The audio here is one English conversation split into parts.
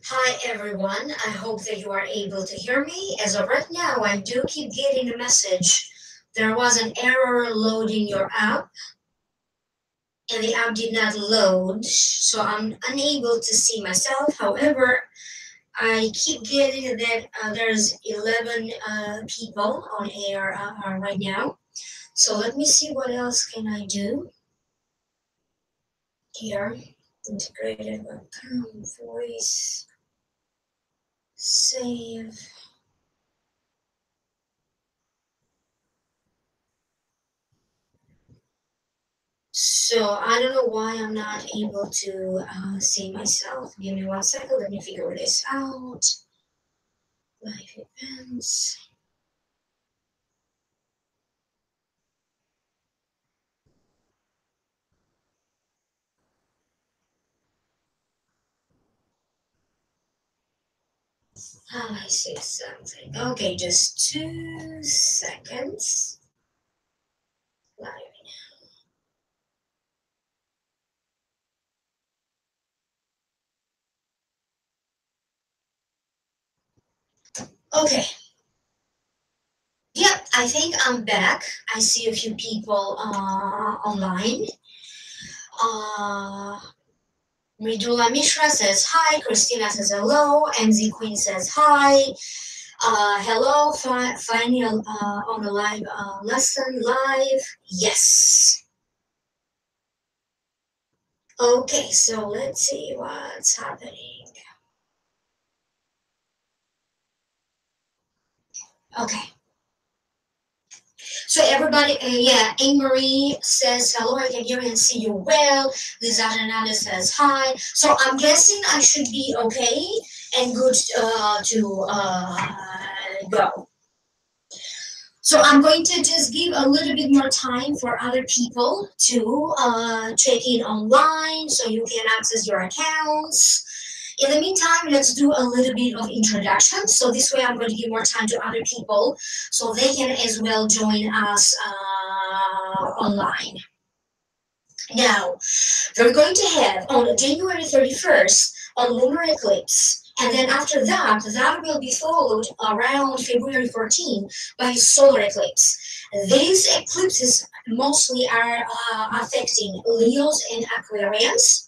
Hi everyone, I hope that you are able to hear me. As of right now, I do keep getting a message. There was an error loading your app, and the app did not load, so I'm unable to see myself. However, I keep getting that there's 11 people on air right now. So let me see what else can I do here. Integrated webcam, voice, save. So I don't know why I'm not able to see myself. Give me 1 second. Let me figure this out. Live events. I see something. Okay, just 2 seconds. Live. Okay. Yeah, I think I'm back. I see a few people online. Uh, Mridula Mishra says hi. Christina says hello. MZ Queen says hi. Hello, finally on a live lesson live. Yes. Okay, so let's see what's happening. Okay. So everybody, yeah, Anne Marie says hello. I can hear and see you well. Lisa Hernandez says hi. So I'm guessing I should be okay and good to go. So I'm going to just give a little bit more time for other people to check in online so you can access your accounts. In the meantime, let's do a little bit of introduction. So this way I'm going to give more time to other people so they can as well join us online. Now, we're going to have on January 31st a lunar eclipse. And then after that, that will be followed around February 14 by solar eclipse. These eclipses mostly are affecting Leos and Aquarians.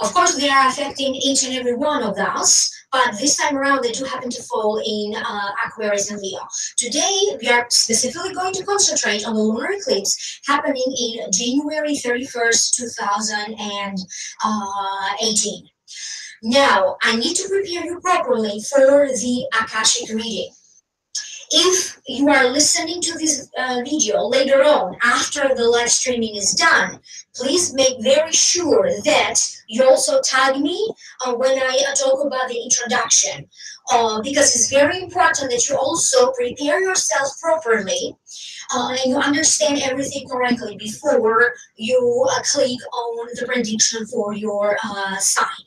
Of course, they are affecting each and every one of us, but this time around they do happen to fall in Aquarius and Leo. Today, we are specifically going to concentrate on the lunar eclipse happening in January 31st, 2018. Now, I need to prepare you properly for the Akashic reading. If you are listening to this video later on after the live streaming is done, please make very sure that you also tag me when I talk about the introduction, because it's very important that you also prepare yourself properly and you understand everything correctly before you click on the prediction for your sign.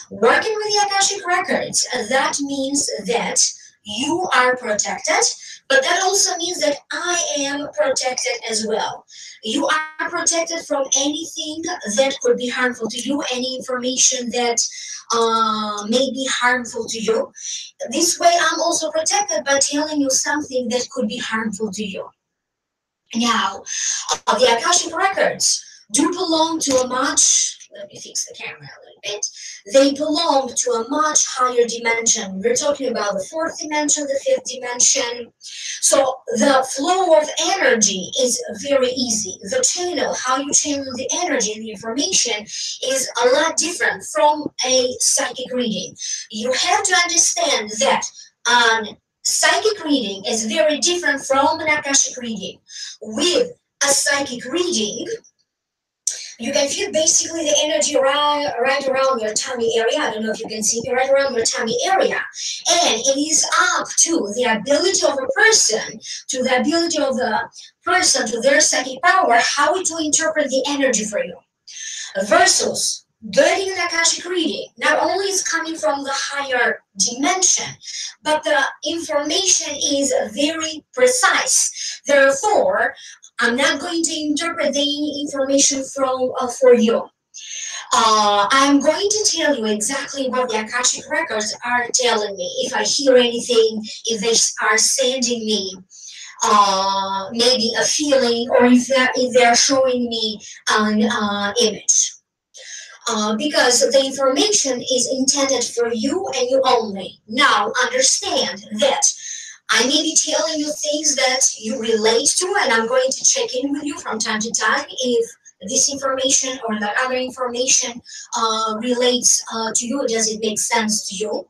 Working with the Akashic Records, that means that you are protected, but that also means that I am protected as well. You are protected from anything that could be harmful to you, any information that may be harmful to you. This way, I'm also protected by telling you something that could be harmful to you. Now, the Akashic Records do belong to a much, let me fix the camera a little bit, they belong to a much higher dimension. We're talking about the fourth dimension, the fifth dimension. So the flow of energy is very easy. The channel, how you channel the energy and the information is a lot different from a psychic reading. You have to understand that psychic reading is very different from an Akashic reading. With a psychic reading, you can feel basically the energy right around your tummy area. I don't know if you can see me, right around your tummy area. And it is up to the ability of a person, to the ability of the person, to their psychic power, how to interpret the energy for you. Versus getting an Akashic reading, not only is coming from the higher dimension, but the information is very precise. Therefore, I'm not going to interpret the information for you. I'm going to tell you exactly what the Akashic records are telling me. If I hear anything, if they are sending me maybe a feeling, or if they're showing me an image. Because the information is intended for you and you only. Now, understand that I may be telling you things that you relate to, and I'm going to check in with you from time to time if this information or that other information relates to you. Does it make sense to you?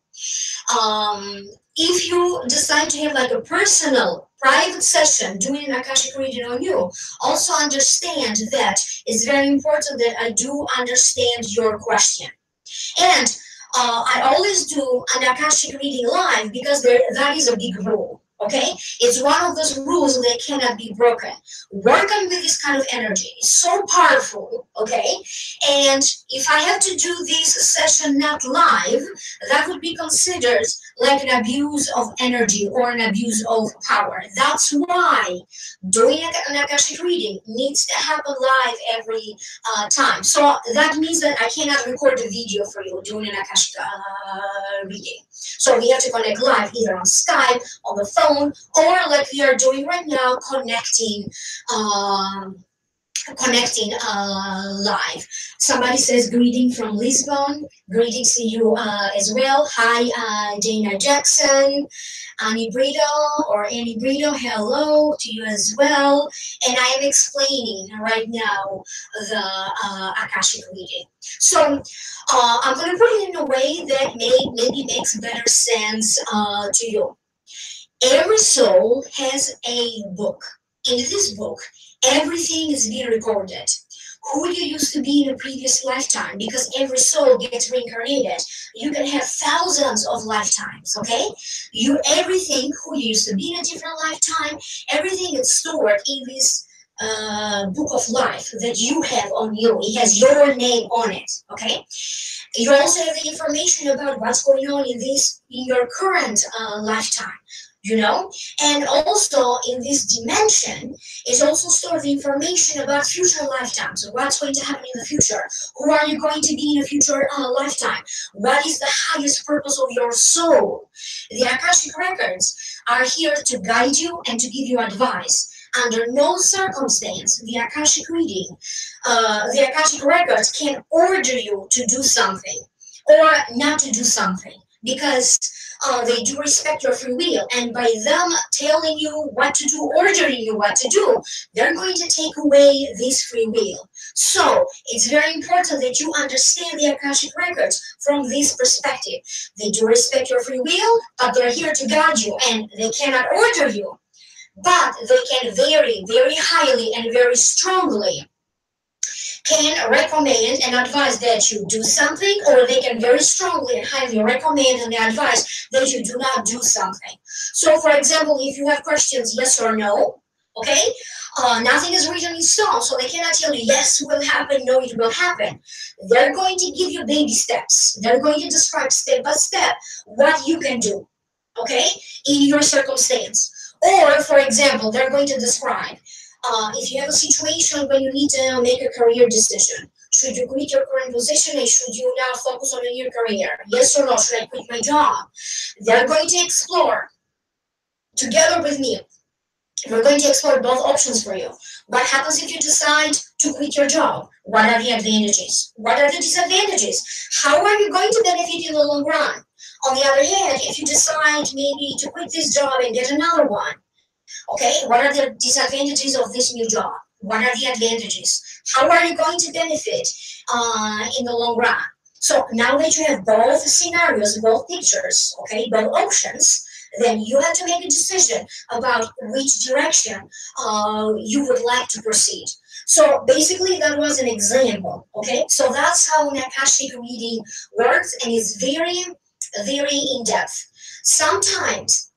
If you decide to have like a personal private session doing an Akashic reading on you, also understand that it's very important that I do understand your question. And I always do an Akashic reading live because that is a big rule. Okay, it's one of those rules that cannot be broken. Working with this kind of energy is so powerful. Okay, and if I have to do this session not live, that would be considered like an abuse of energy or an abuse of power. That's why doing an Akashic reading needs to happen live every time. So that means that I cannot record the video for you doing an Akashic reading. So we have to connect live either on Skype, on the phone, or like we are doing right now, connecting live. Somebody says greeting from Lisbon. Greetings to you as well. Hi, Dana Jackson. Annie Brito or Annie Brito, hello to you as well. And I am explaining right now the Akashic reading. So I'm going to put it in a way that maybe makes better sense to you. Every soul has a book. In this book, everything is being recorded. Who you used to be in a previous lifetime, because every soul gets reincarnated. You can have thousands of lifetimes, okay? Everything who you used to be in a different lifetime, everything is stored in this book of life that you have on you. It has your name on it, okay? You also have the information about what's going on in your current lifetime. You know, and also in this dimension is also stored the information about future lifetimes. What's going to happen in the future? Who are you going to be in a future lifetime? What is the highest purpose of your soul? The Akashic records are here to guide you and to give you advice. Under no circumstance, the Akashic reading, the Akashic records can order you to do something or not to do something, because they do respect your free will, and by them telling you what to do, ordering you what to do, they're going to take away this free will. So it's very important that you understand the Akashic records from this perspective. They do respect your free will, but they're here to guide you, and they cannot order you, but they can very, very highly and very strongly can recommend and advise that you do something, or they can very strongly and highly recommend and advise that you do not do something. So, for example, if you have questions, yes or no, okay, nothing is written in stone, so they cannot tell you yes, it will happen, no, it will happen. They're going to give you baby steps. They're going to describe step by step what you can do, okay, in your circumstance. Or, for example, they're going to describe if you have a situation when you need to make a career decision. Should you quit your current position and should you now focus on a new career? Yes or no? Should I quit my job? They're going to explore together with me. We're going to explore both options for you. What happens if you decide to quit your job? What are the advantages? What are the disadvantages? How are you going to benefit in the long run? On the other hand, if you decide maybe to quit this job and get another one, okay, what are the disadvantages of this new job? What are the advantages? How are you going to benefit in the long run? So now that you have both scenarios, both pictures, okay, both options, then you have to make a decision about which direction you would like to proceed. So basically that was an example, okay? So that's how an Akashic reading works, and is very, very in-depth. Sometimes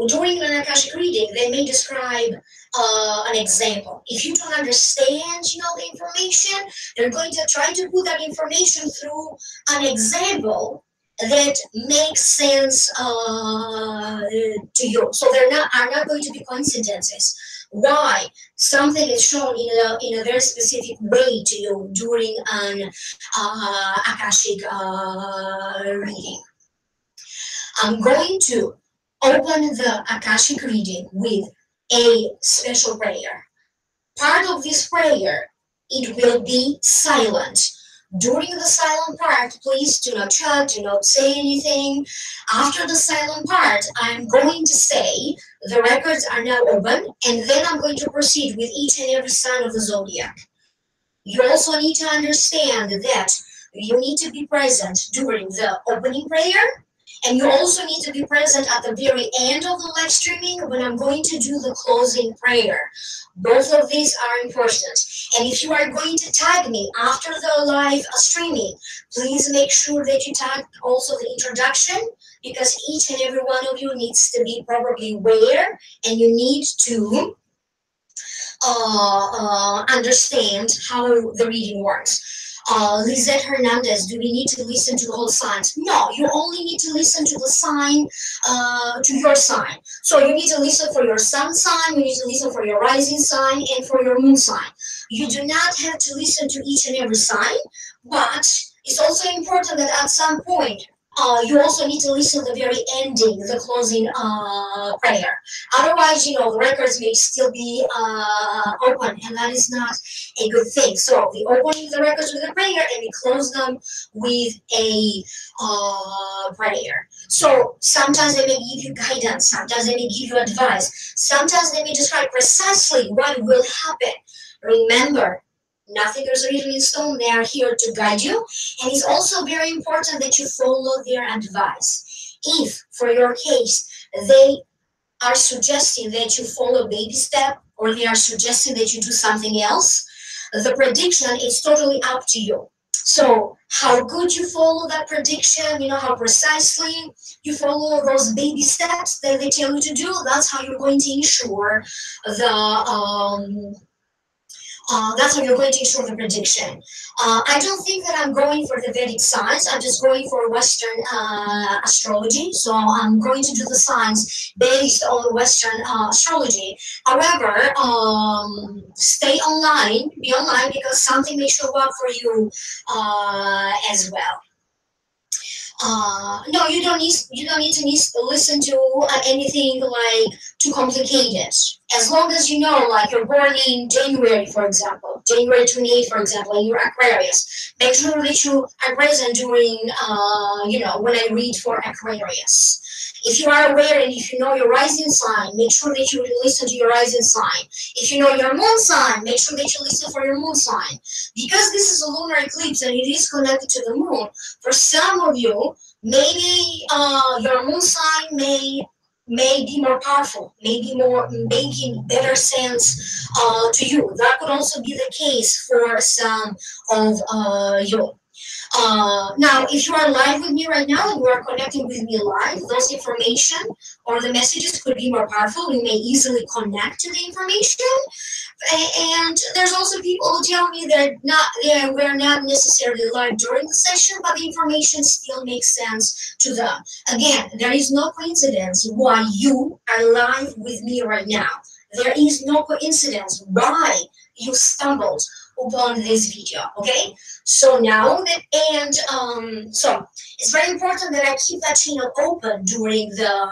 during an Akashic reading, they may describe an example. If you don't understand, the information, they're going to try to put that information through an example that makes sense to you. So are not going to be coincidences. why something is shown in a very specific way to you during an Akashic reading. I'm going to open the Akashic reading with a special prayer. Part of this prayer, it will be silent. During the silent part, please do not chat, do not say anything. After the silent part, I'm going to say the records are now open, and then I'm going to proceed with each and every sign of the zodiac. You also need to understand that you need to be present during the opening prayer, and you also need to be present at the very end of the live streaming when I'm going to do the closing prayer. Both of these are important. And if you are going to tag me after the live streaming, please make sure that you tag also the introduction, because each and every one of you needs to be probably aware, and you need to understand how the reading works. Lizette Hernandez, do we need to listen to the whole signs? No, you only need to listen to the sign, to your sign. So you need to listen for your sun sign, you need to listen for your rising sign, and for your moon sign. You do not have to listen to each and every sign, but it's also important that at some point, you also need to listen to the very ending, the closing prayer. Otherwise, the records may still be open, and that is not a good thing. So we open the records with a prayer, and we close them with a prayer. So sometimes they may give you guidance, sometimes they may give you advice, sometimes they may describe precisely what will happen. Remember, nothing is written in stone. They are here to guide you. And it's also very important that you follow their advice. If, for your case, they are suggesting that you follow a baby step, or they are suggesting that you do something else, the prediction is totally up to you. So how good you follow that prediction, how precisely you follow those baby steps that they tell you to do, that's how you're going to ensure that's how you're going to ensure the prediction. I don't think that I'm going for the Vedic signs. I'm just going for Western astrology. So I'm going to do the signs based on Western astrology. However, stay online, be online, because something may show up for you as well. No, you don't need to listen to anything like too complicated. As long as you know, like you're born in January, for example, January 28th, for example, and you're Aquarius, make sure that you are present during, when I read for Aquarius. If you are aware and if you know your rising sign, make sure that you listen to your rising sign. If you know your moon sign, make sure that you listen for your moon sign. Because this is a lunar eclipse and it is connected to the moon, for some of you, maybe your moon sign may be more powerful, maybe making better sense to you. That could also be the case for some of you. Now, if you are live with me right now and you are connecting with me live, those information or the messages could be more powerful. You may easily connect to the information. And there's also people who tell me that we're not necessarily live during the session, but the information still makes sense to them. Again, there is no coincidence why you are live with me right now. There is no coincidence why you stumbled upon this video, okay? So now that, so it's very important that I keep that channel open during the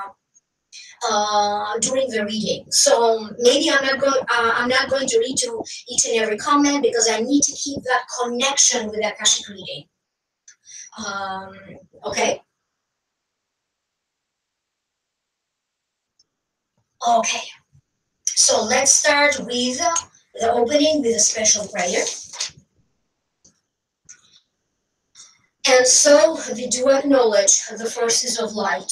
reading. So maybe I'm not going to read to each and every comment, because I need to keep that connection with Akashic reading. Okay. Okay. So let's start with the opening with a special prayer. And so we do acknowledge the forces of light,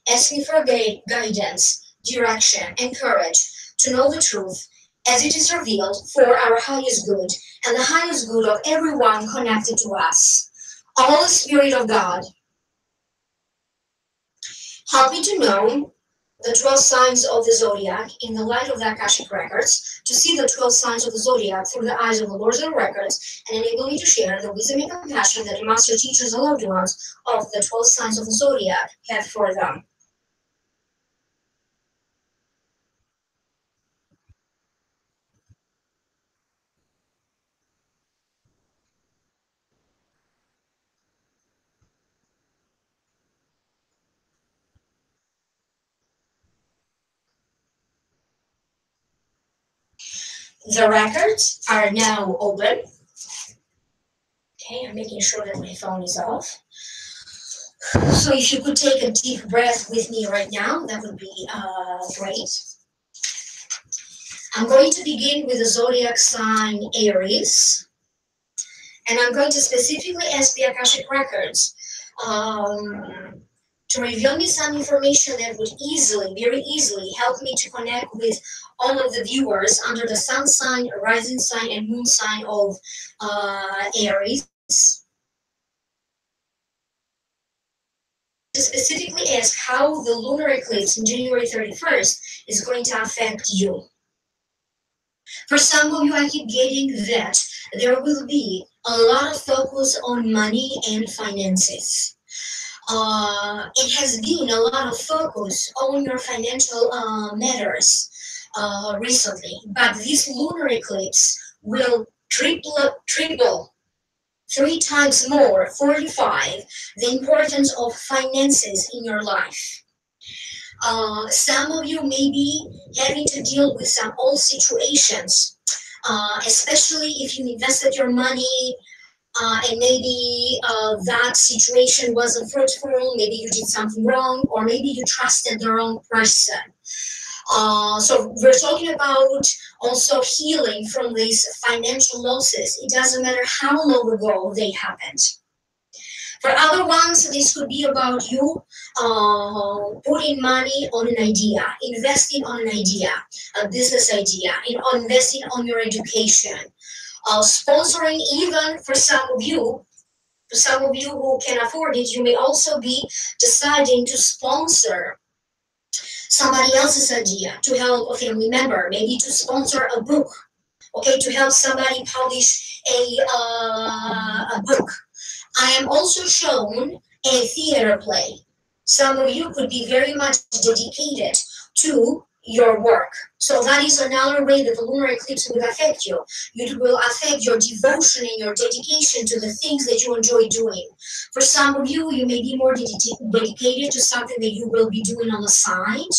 asking for guidance, direction, and courage to know the truth as it is revealed for our highest good and the highest good of everyone connected to us. All the Spirit of God, help me to know the 12 signs of the Zodiac in the light of the Akashic records, to see the 12 signs of the Zodiac through the eyes of the Lords of the records, and enable me to share the wisdom and compassion that the master teachers and loved ones of the 12 signs of the Zodiac have for them. The records are now open. Okay, I'm making sure that my phone is off. So if you could take a deep breath with me right now, that would be great. I'm going to begin with the zodiac sign Aries, and I'm going to specifically ask the Akashic records to reveal me some information that would easily, very easily, help me to connect with all of the viewers under the sun sign, rising sign, and moon sign of Aries. To specifically ask how the lunar eclipse on January 31st is going to affect you. For some of you, I keep getting that there will be a lot of focus on money and finances. It has been a lot of focus on your financial matters recently, but this lunar eclipse will triple 3 times more, 45, the importance of finances in your life. Some of you may be having to deal with some old situations, especially if you invested your money and maybe that situation wasn't fruitful, maybe you did something wrong, or maybe you trusted the wrong person. So we're talking about also healing from these financial losses. It doesn't matter how long ago they happened. For other ones, this could be about you putting money on an idea, investing on an idea, a business idea, investing on your education, sponsoring. Even for some of you who can afford it, you may also be deciding to sponsor somebody else's idea, to help a family member, maybe to sponsor a book, okay, to help somebody publish a book. I am also shown a theater play. Some of you could be very much dedicated to your work. So that is another way that the lunar eclipse will affect you. It will affect your devotion and your dedication to the things that you enjoy doing. For some of you, you may be more dedicated to something that you will be doing on the side.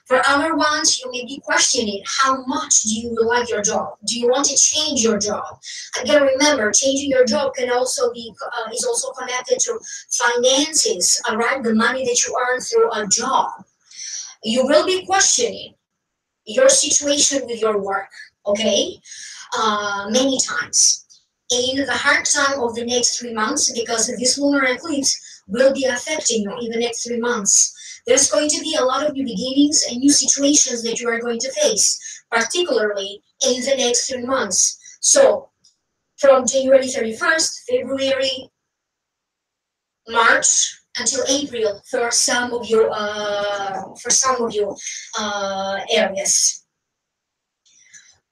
For other ones, you may be questioning how much do you like your job? Do you want to change your job? Again, remember, changing your job can also be is also connected to finances, all right? The money that you earn through a job. You will be questioning your situation with your work, okay? Many times. In the hard time of the next 3 months, because this lunar eclipse will be affecting you in the next 3 months. There's going to be a lot of new beginnings and new situations that you are going to face, particularly in the next 3 months. So, from January 31st, February, March, until April for some of your areas.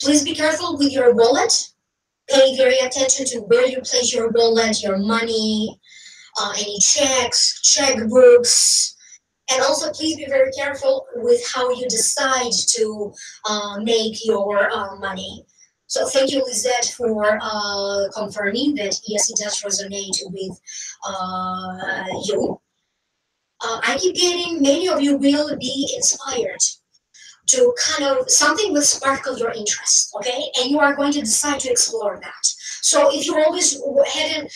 Please be careful with your wallet. Pay very attention to where you place your wallet, your money, any checks, checkbooks. And also, please be very careful with how you decide to make your money. So thank you, Lizette, for confirming that, yes, it does resonate with you. I keep getting many of you will be inspired to kind of, something will sparkle your interest, okay? And you are going to decide to explore that. So if you always had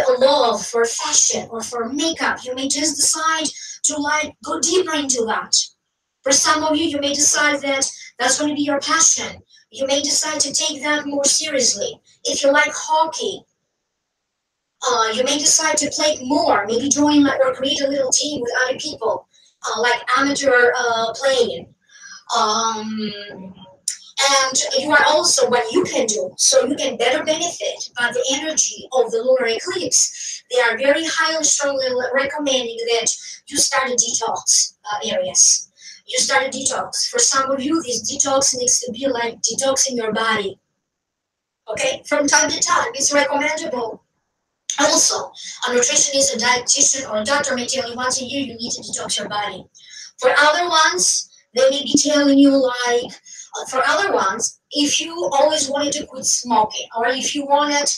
a love for fashion or for makeup, you may just decide to go deeper into that. For some of you, you may decide that that's going to be your passion. You may decide to take that more seriously. If you like hockey, you may decide to play more, maybe join or create a little team with other people, like amateur playing. And you are also what you can do, so you can better benefit by the energy of the lunar eclipse. They are very highly, strongly recommending that you start a detox areas. You start a detox. For some of you, this detox needs to be like detoxing your body. Okay, from time to time, it's recommendable. Also, a nutritionist, a dietitian, or a doctor may tell you once a year you need to detox your body. For other ones, they may be telling you like, for other ones, if you always wanted to quit smoking, or if you wanted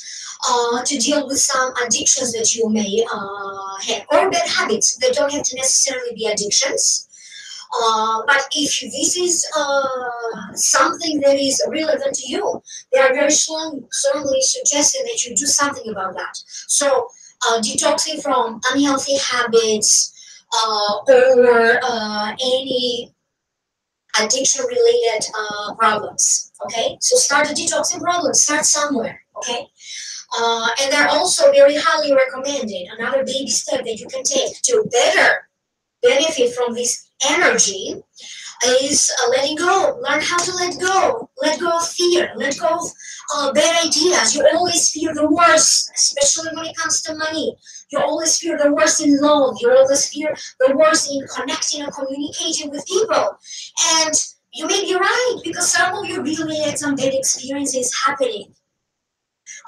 to deal with some addictions that you may have, or bad habits that don't have to necessarily be addictions, But if this is something that is relevant to you, they are very strongly suggesting that you do something about that. So, detoxing from unhealthy habits or any addiction related problems. Okay, so start a detoxing problem, start somewhere. Okay, and they're also very highly recommended. Another baby step that you can take to better benefit from this energy is letting go. Learn how to let go. Let go of fear. Let go of bad ideas. You always fear the worst, especially when it comes to money. You always fear the worst in love. You always fear the worst in connecting and communicating with people. And you may be right, because some of you really had some bad experiences happening.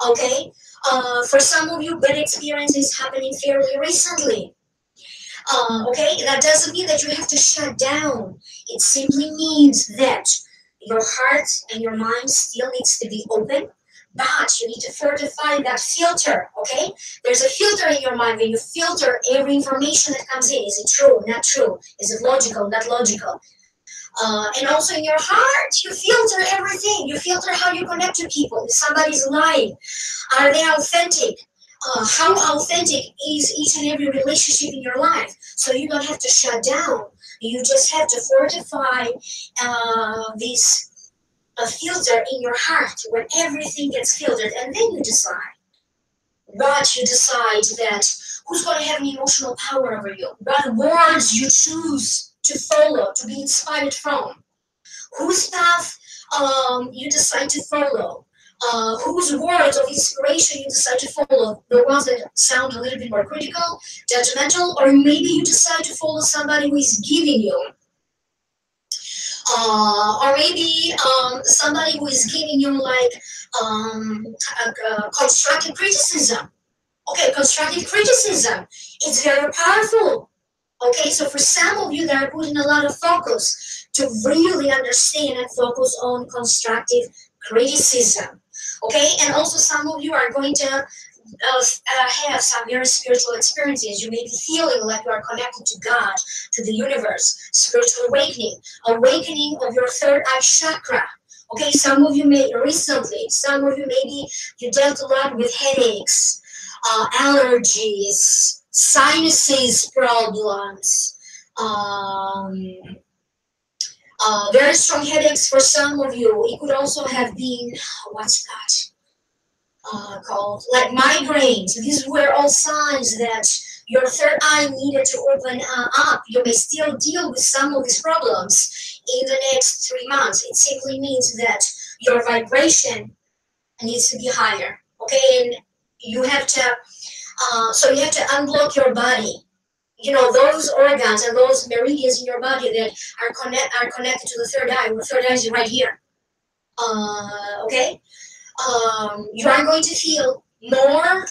Okay? For some of you, bad experiences happening fairly recently. Okay, that doesn't mean that you have to shut down. It simply means that your heart and your mind still needs to be open, but you need to fortify that filter. Okay, there's a filter in your mind when you filter every information that comes in. Is it true? Not true? Is it logical? Not logical? And also in your heart, you filter everything. You filter how you connect to people. If somebody's lying, are they authentic? How authentic is each and every relationship in your life? So you don't have to shut down. You just have to fortify this filter in your heart when everything gets filtered, and then you decide what you decide that who's going to have an emotional power over you, what words you choose to follow, to be inspired from, whose path you decide to follow, whose words of inspiration you decide to follow, the ones that sound a little bit more critical, judgmental, or maybe you decide to follow somebody who is giving you, or maybe somebody who is giving you like constructive criticism. Okay, constructive criticism, it's very powerful. Okay, so for some of you that are putting a lot of focus to really understand and focus on constructive criticism. Okay, and also some of you are going to have some very spiritual experiences. You may be feeling like you are connected to God, to the universe, spiritual awakening, awakening of your third eye chakra. Okay, some of you may recently, some of you maybe you dealt a lot with headaches, allergies, sinuses problems, very strong headaches for some of you. It could also have been, what's that? Called like migraines. These were all signs that your third eye needed to open up. You may still deal with some of these problems in the next 3 months. It simply means that your vibration needs to be higher. Okay, and you have to, so you have to unblock your body. You know, those organs and those meridians in your body that are connected to the third eye. The third eye is right here. Okay. You are going to feel more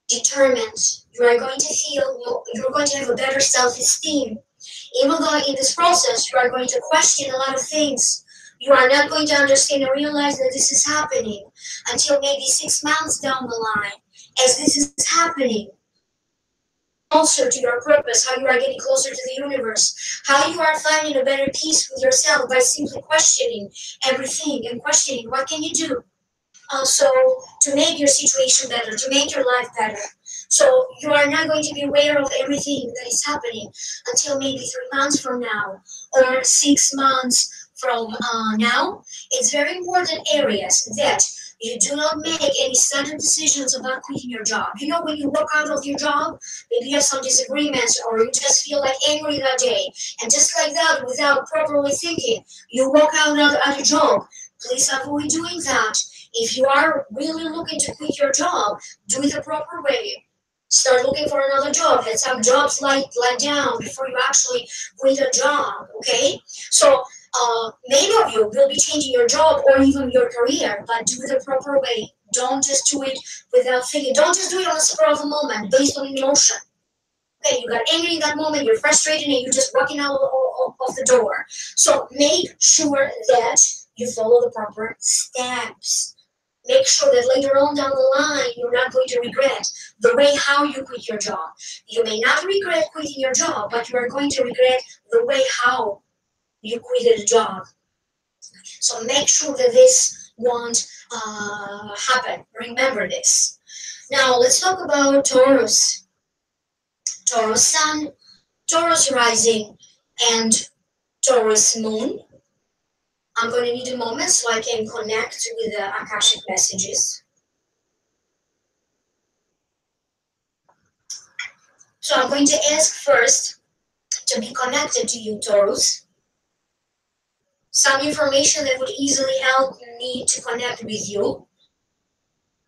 determined. You are going to feel, you're going to have a better self-esteem. Even though in this process, you are going to question a lot of things. You are not going to understand and realize that this is happening until maybe 6 months down the line. As this is happening, closer to your purpose, how you are getting closer to the universe, how you are finding a better peace with yourself by simply questioning everything and questioning what can you do also to make your situation better, to make your life better. So you are not going to be aware of everything that is happening until maybe 3 months from now or 6 months from now. It's very important areas that you do not make any sudden decisions about quitting your job. You know, when you walk out of your job, maybe you have some disagreements or you just feel like angry that day. And just like that, without properly thinking, you walk out of your job. Please avoid doing that. If you are really looking to quit your job, do it the proper way. Start looking for another job. Have some jobs lie down before you actually quit a job, okay? So many of you will be changing your job or even your career, but do it the proper way. Don't just do it without thinking. Don't just do it on the spur of the moment, based on emotion. Okay, you got angry in that moment, you're frustrated, and you're just walking out of the door. So make sure that you follow the proper steps. Make sure that later on down the line, you're not going to regret the way how you quit your job. You may not regret quitting your job, but you are going to regret the way how you quitted a job. So make sure that this won't happen. Remember this. Now let's talk about Taurus. Taurus Sun, Taurus Rising, and Taurus Moon. I'm going to need a moment so I can connect with the Akashic messages. So I'm going to ask first to be connected to you, Taurus. Some information that would easily help me to connect with you.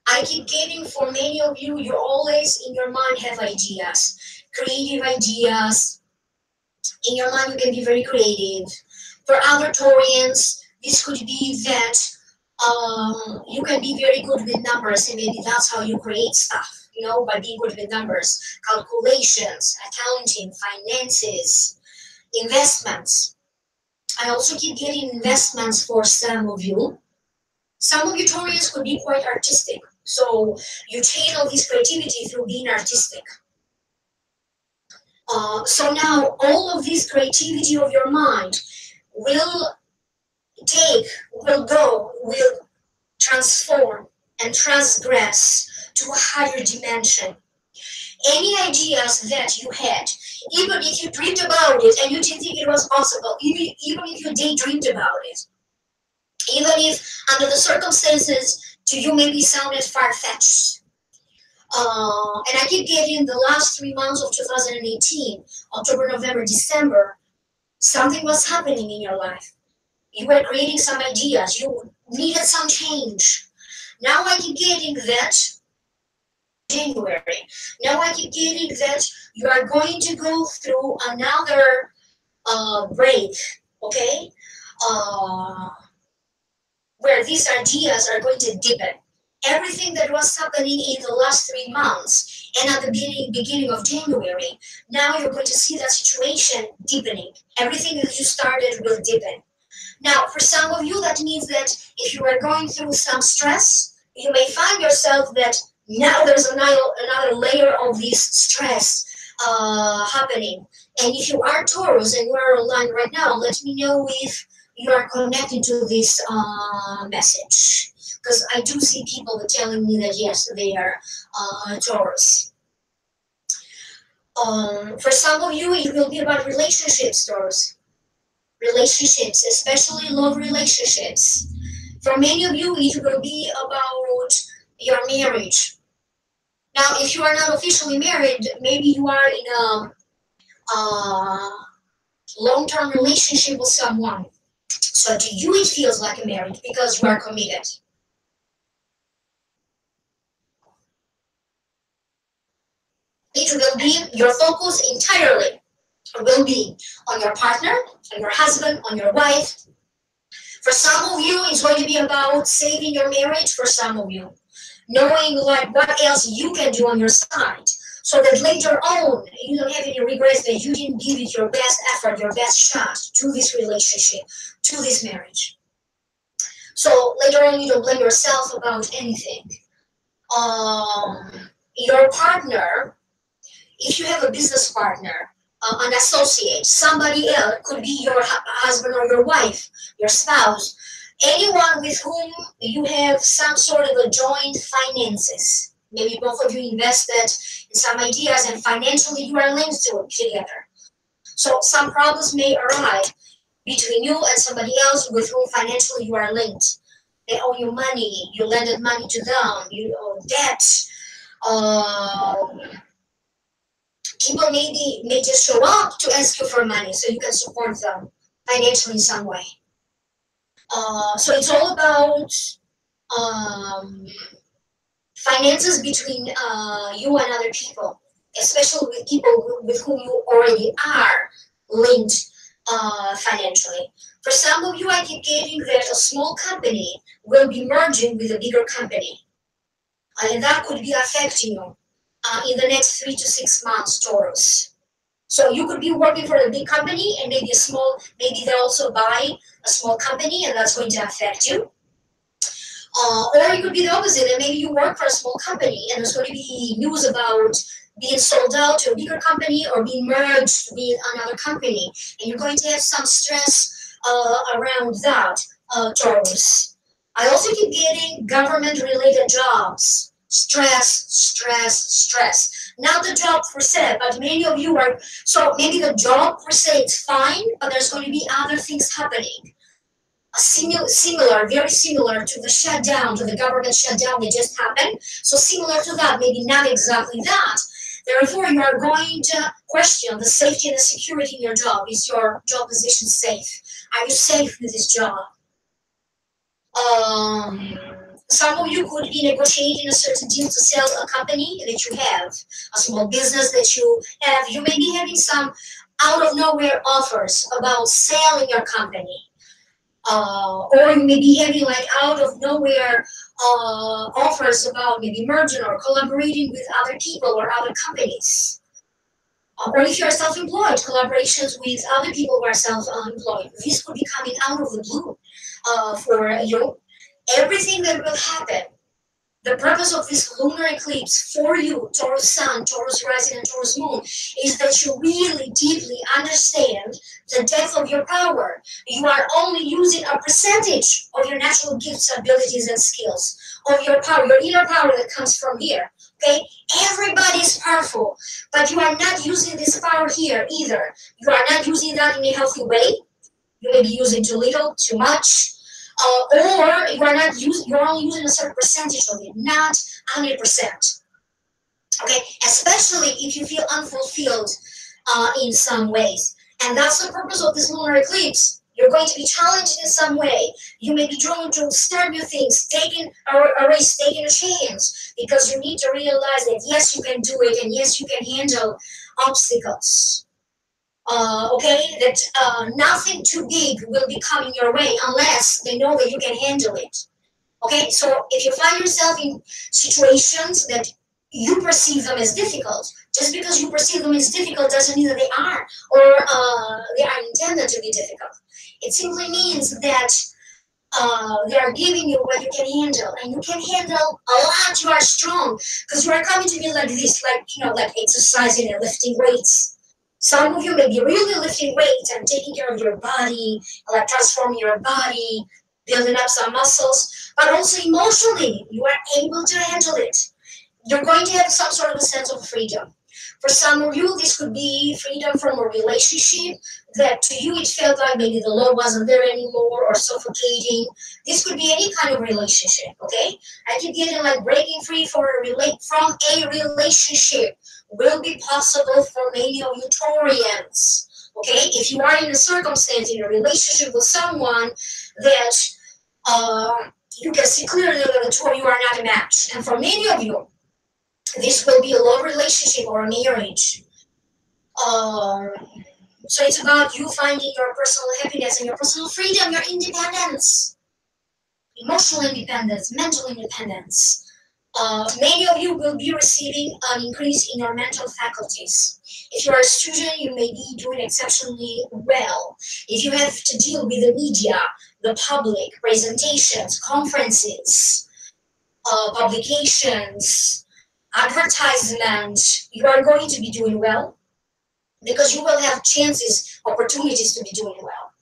I keep getting for many of you, you always in your mind have ideas, creative ideas. In your mind, you can be very creative. For other Taurians, this could be that you can be very good with numbers, and maybe that's how you create stuff, you know, by being good with numbers, calculations, accounting, finances, investments. I also keep getting investments for some of you. Some of you Taurians could be quite artistic, so you channel this creativity through being artistic. So now all of this creativity of your mind will transform and transgress to a higher dimension. Any ideas that you had, even if you dreamed about it and you didn't think it was possible, even if you daydreamed about it, even if under the circumstances to you maybe sounded far-fetched. And I keep getting the last 3 months of 2018, October, November, December, something was happening in your life. You were creating some ideas. You needed some change. Now I keep getting that January. Now I keep getting that you are going to go through another break, okay? Where these ideas are going to deepen. Everything that was happening in the last 3 months and at the beginning of January, now you're going to see that situation deepening. Everything that you started will deepen. Now, for some of you, that means that if you are going through some stress, you may find yourself that now there's another layer of this stress happening. And if you are Taurus and you are online right now, let me know if you are connected to this message. Because I do see people telling me that yes, they are Taurus. For some of you, it will be about relationships, Taurus. Relationships, especially love relationships. For many of you, it will be about your marriage. Now, if you are not officially married, maybe you are in a long-term relationship with someone. So to you, it feels like a marriage because you are committed. It will be your focus entirely will be on your partner, on your husband, on your wife. For some of you, it's going to be about saving your marriage. For some of you, knowing like what else you can do on your side, so that later on you don't have any regrets that you didn't give it your best effort, your best shot to this relationship, to this marriage. So later on, you don't blame yourself about anything. Your partner, if you have a business partner, an associate, somebody else, could be your husband or your wife, your spouse, anyone with whom you have some sort of a joint finances. Maybe both of you invested in some ideas and financially you are linked to it together. So some problems may arise between you and somebody else with whom financially you are linked. They owe you money, you lended money to them, you owe debt. People may just show up to ask you for money so you can support them financially in some way. So it's all about finances between you and other people, especially with people with whom you already are linked financially. For some of you, I keep getting that a small company will be merging with a bigger company. And that could be affecting you in the next 3 to 6 months, Taurus. So you could be working for a big company and maybe maybe they also buy a small company and that's going to affect you. Or it could be the opposite, and maybe you work for a small company and there's going to be news about being sold out to a bigger company or being merged with another company, and you're going to have some stress around that, Taurus. I also keep getting government-related jobs. Stress, stress, stress. Not the job per se, but many of you are, so maybe the job per se is fine, but there's going to be other things happening. Similar, very similar to the shutdown, to the government shutdown that just happened. So similar to that, maybe not exactly that. Therefore, you are going to question the safety and the security in your job. Is your job position safe? Are you safe with this job? Some of you could be negotiating a certain deal to sell a company that you have, a small business that you have. You may be having some out of nowhere offers about selling your company. Or you may be having like out of nowhere offers about maybe merging or collaborating with other people or other companies. Or if you're self-employed, collaborations with other people who are self-employed. This could be coming out of the blue for you. Everything that will happen, the purpose of this lunar eclipse for you, Taurus Sun, Taurus Rising, and Taurus Moon, is that you really deeply understand the depth of your power. You are only using a percentage of your natural gifts, abilities, and skills, of your power, your inner power that comes from here. Okay? Everybody is powerful, but you are not using this power here either. You are not using that in a healthy way. You may be using too little, too much. Or you are not using, you're only using a certain percentage of it, not 100%. Okay, especially if you feel unfulfilled in some ways, and that's the purpose of this lunar eclipse. You're going to be challenged in some way. You may be drawn to start new things, taking a risk, taking a chance, because you need to realize that yes, you can do it, and yes, you can handle obstacles. Okay, that nothing too big will be coming your way unless they know that you can handle it. Okay, so if you find yourself in situations that you perceive them as difficult, just because you perceive them as difficult doesn't mean that they are, or they are intended to be difficult. It simply means that they are giving you what you can handle, and you can handle a lot. You are strong because you are coming to me like this, like like exercising and lifting weights. Some of you may be really lifting weights and taking care of your body, like transforming your body, building up some muscles, but also emotionally, you are able to handle it. You're going to have some sort of a sense of freedom. For some of you, this could be freedom from a relationship that to you it felt like maybe the love wasn't there anymore or suffocating. This could be any kind of relationship, okay? I keep getting like breaking free from a relationship will be possible for many of you Taurians, okay? If you are in a circumstance, in a relationship with someone that you can see clearly that the two of you are not a match. And for many of you, this will be a love relationship or a marriage. So it's about you finding your personal happiness and your personal freedom, your independence, emotional independence, mental independence. Many of you will be receiving an increase in your mental faculties. If you are a student, you may be doing exceptionally well. If you have to deal with the media, the public, presentations, conferences, publications, advertisement, you are going to be doing well because you will have chances, opportunities to be doing well.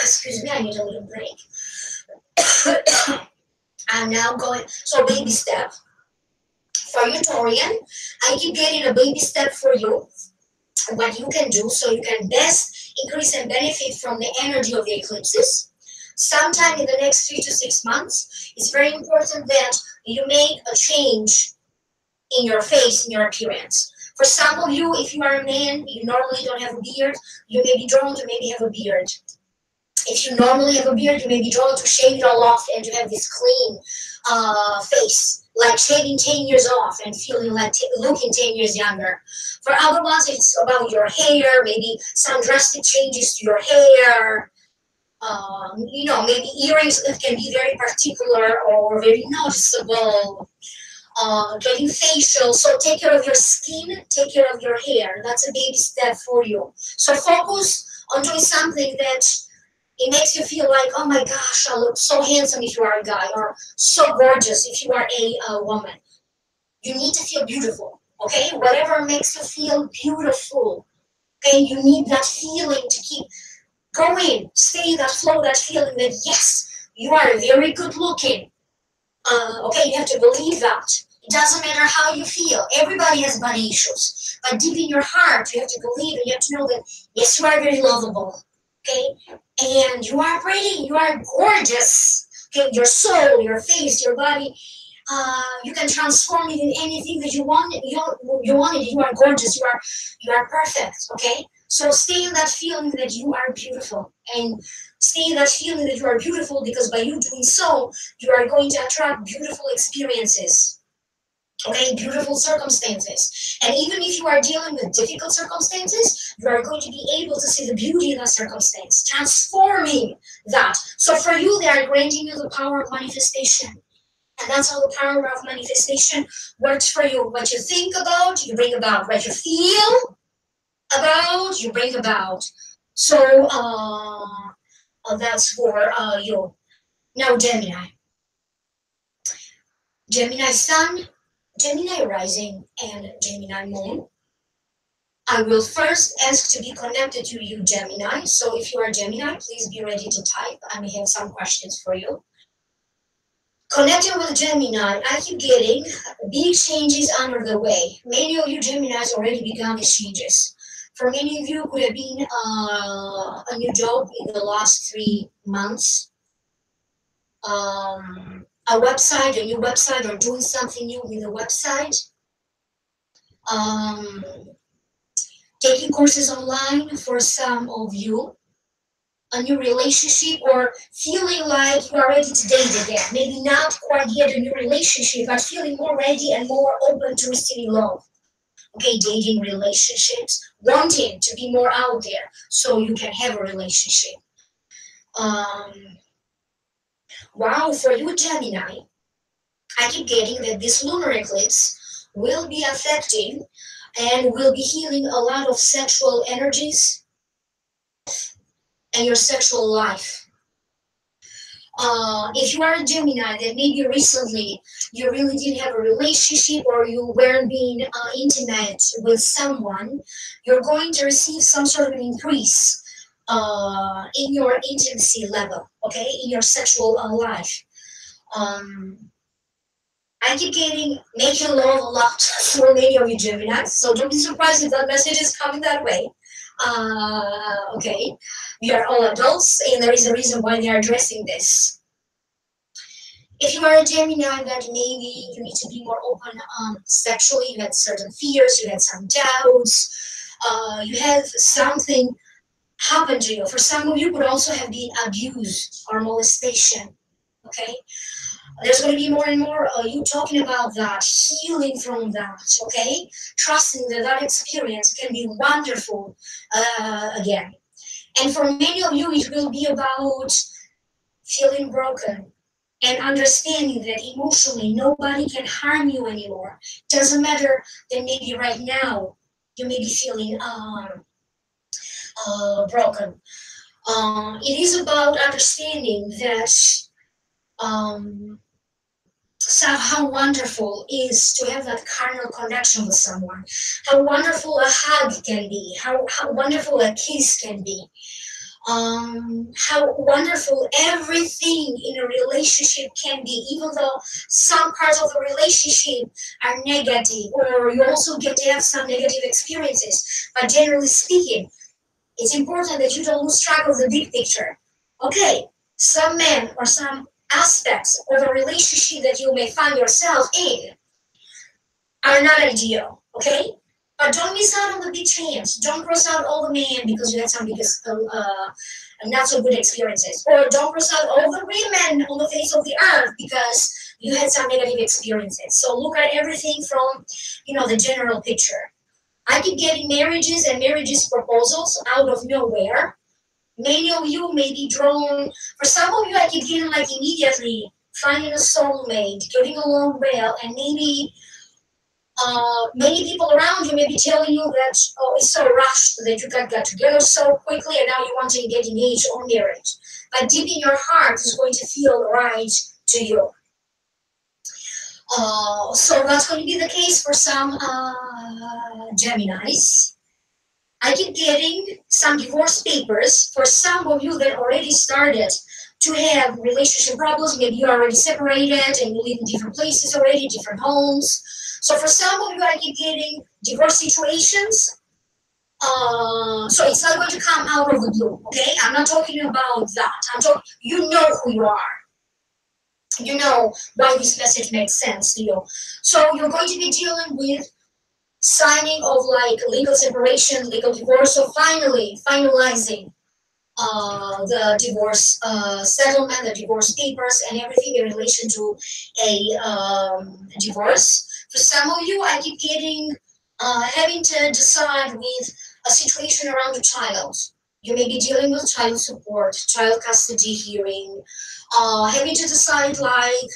Excuse me, I need a little break. I'm now going, so baby step. For you, Taurian, I keep getting a baby step for you, what you can do so you can best increase and benefit from the energy of the eclipses. Sometime in the next 3 to 6 months, it's very important that you make a change in your face, in your appearance. For some of you, if you are a man, you normally don't have a beard, you may be drawn to maybe have a beard. If you normally have a beard, you may be drawn to shave it all off and to have this clean face, like shaving 10 years off and feeling like looking 10 years younger. For other ones, it's about your hair, maybe some drastic changes to your hair. Maybe earrings that can be very particular or very noticeable. getting facial. So take care of your skin, take care of your hair. That's a baby step for you. So focus on doing something that it makes you feel like, oh my gosh, I look so handsome if you are a guy, or so gorgeous if you are a woman. You need to feel beautiful, okay? Whatever makes you feel beautiful, okay? You need that feeling to keep going. Stay in that flow, that feeling that, yes, you are very good looking. Okay, you have to believe that. It doesn't matter how you feel. Everybody has body issues. But deep in your heart, you have to believe and you have to know that, yes, you are very lovable. Okay? And you are pretty. You are gorgeous. Okay? Your soul, your face, your body, you can transform it in anything that you want. You want it. You are gorgeous. You are perfect. Okay? So stay in that feeling that you are beautiful. And stay in that feeling that you are beautiful, because by you doing so, you are going to attract beautiful experiences. Okay, beautiful circumstances. And even if you are dealing with difficult circumstances, you are going to be able to see the beauty in that circumstance, transforming that. So for you, they are granting you the power of manifestation. And that's how the power of manifestation works for you. What you think about, you bring about. What you feel about, you bring about. So that's for you. Now, Gemini. Gemini Sun, Gemini Rising, and Gemini Moon. I will first ask to be connected to you, Gemini. So if you are Gemini, please be ready to type. I may have some questions for you. Connecting with Gemini, I keep getting big changes under the way. Many of you Geminis already begun these changes. For many of you, it could have been a new job in the last 3 months. A website, a new website, or doing something new with the website. Taking courses online for some of you. A new relationship, or feeling like you are ready to date again. Maybe not quite yet a new relationship, but feeling more ready and more open to receiving love. Okay, dating, relationships, wanting to be more out there so you can have a relationship. Wow, for you Gemini, I keep getting that this lunar eclipse will be affecting and will be healing a lot of sexual energies and your sexual life. If you are a Gemini, that maybe recently you really didn't have a relationship, or you weren't being intimate with someone, you're going to receive some sort of an increase in your intimacy level, okay, in your sexual life. I keep getting making love a lot for many of you Geminis, so don't be surprised if that message is coming that way. Okay, we are all adults, and there is a reason why they are addressing this. If you are a Gemini, that maybe you need to be more open sexually, you had certain fears, you had some doubts, you had something happen to you. For some of you, could also have been abuse or molestation. Okay, there's going to be more and more you talking about that, healing from that. Okay, trusting that that experience can be wonderful again. And for many of you, it will be about feeling broken and understanding that emotionally nobody can harm you anymore. Doesn't matter that maybe right now you may be feeling broken. It is about understanding that how wonderful it is to have that carnal connection with someone. How wonderful a hug can be. How wonderful a kiss can be. How wonderful everything in a relationship can be, even though some parts of the relationship are negative, or you also get to have some negative experiences. But generally speaking, it's important that you don't lose track of the big picture. Okay, some men or some aspects of a relationship that you may find yourself in are not ideal, okay? But don't miss out on the big chance. Don't cross out all the men because you had some not so good experiences. Or don't cross out all the women on the face of the earth because you had some negative experiences. So look at everything from, the general picture. I keep getting marriages and marriages proposals out of nowhere. Many of you may be drawn. For some of you, I keep getting like immediately finding a soulmate, getting along well, and maybe many people around you may be telling you that, oh, it's so rushed that you got together so quickly and now you want to get engaged or married. But deep in your heart is going to feel right to you. So that's going to be the case for some Geminis. I keep getting some divorce papers for some of you that already started to have relationship problems. Maybe you're already separated and you live in different places already, different homes. So for some of you, I keep getting divorce situations. So it's not going to come out of the blue, okay? I'm not talking about that. I'm talking, you know who you are. You know why this message makes sense to you. So you're going to be dealing with signing of like legal separation, legal divorce, so finalizing the divorce settlement, the divorce papers, and everything in relation to a divorce. For some of you, I keep getting having to decide with a situation around a child. You may be dealing with child support, child custody hearing, having to decide like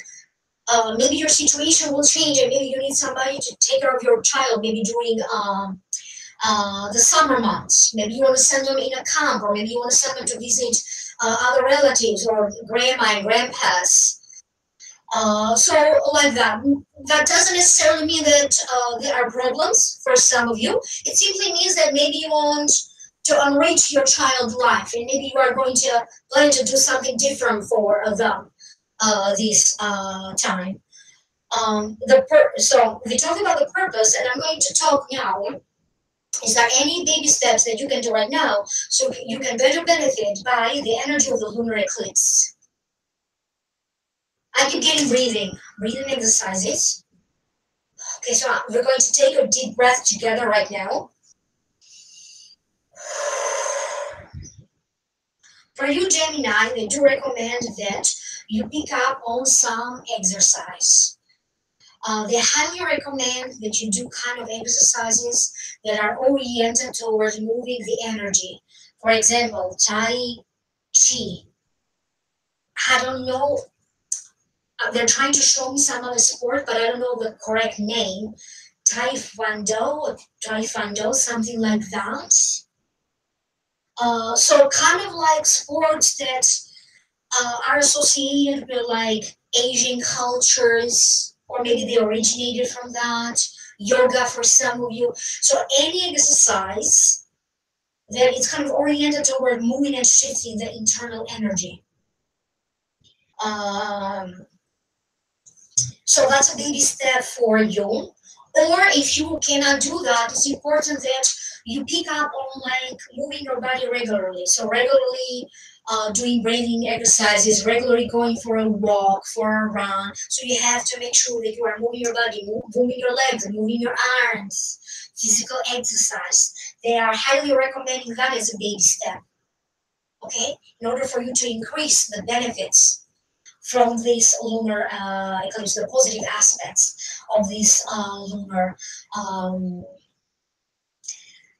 maybe your situation will change and maybe you need somebody to take care of your child maybe during the summer months. Maybe you want to send them in a camp, or maybe you want to send them to visit other relatives or grandma and grandpas. So like that. That doesn't necessarily mean that there are problems for some of you. It simply means that maybe you want to enrich your child's life and maybe you are going to plan to do something different for them this time. So we talked about the purpose, and I'm going to talk now. Is there any baby steps that you can do right now so you can better benefit by the energy of the lunar eclipse? I keep getting breathing exercises. Okay, so we're going to take a deep breath together right now. For you, Gemini, they do recommend that you pick up on some exercise. They highly recommend that you do kind of exercises that are oriented towards moving the energy. For example, Tai Chi. I don't know, they're trying to show me some other sport, but I don't know the correct name. Taekwondo, something like that. So kind of like sports that are associated with like Asian cultures, or maybe they originated from that. Yoga for some of you. So any exercise that is kind of oriented toward moving and shifting the internal energy. So that's a baby step for you. Or if you cannot do that, it's important that you pick up on like moving your body regularly. So regularly doing breathing exercises, regularly going for a walk, for a run. So you have to make sure that you are moving your body, moving your legs, moving your arms, physical exercise. They are highly recommending that as a baby step. Okay, in order for you to increase the benefits from this lunar eclipse, the positive aspects of this lunar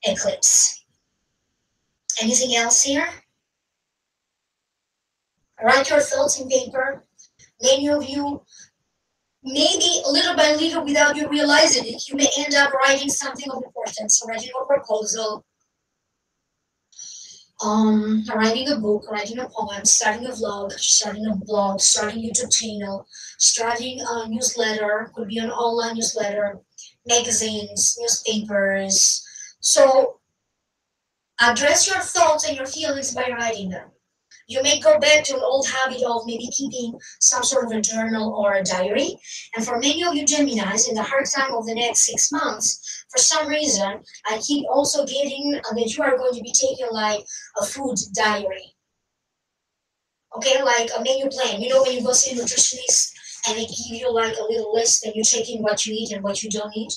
eclipse. Anything else here? Write your thoughts in paper. Many of you, maybe little by little, without you realizing it, you may end up writing something of importance, writing a proposal, writing a book, writing a poem, starting a vlog, starting a blog, starting a YouTube channel, starting a newsletter, could be an online newsletter, magazines, newspapers. So address your thoughts and your feelings by writing them. You may go back to an old habit of maybe keeping some sort of a journal or a diary. And for many of you Geminis, in the hard time of the next 6 months, for some reason, I keep also getting that you are going to be taking like a food diary. Okay, like a menu plan. You know, when you go see a nutritionist and they give you like a little list and you check in what you eat and what you don't eat.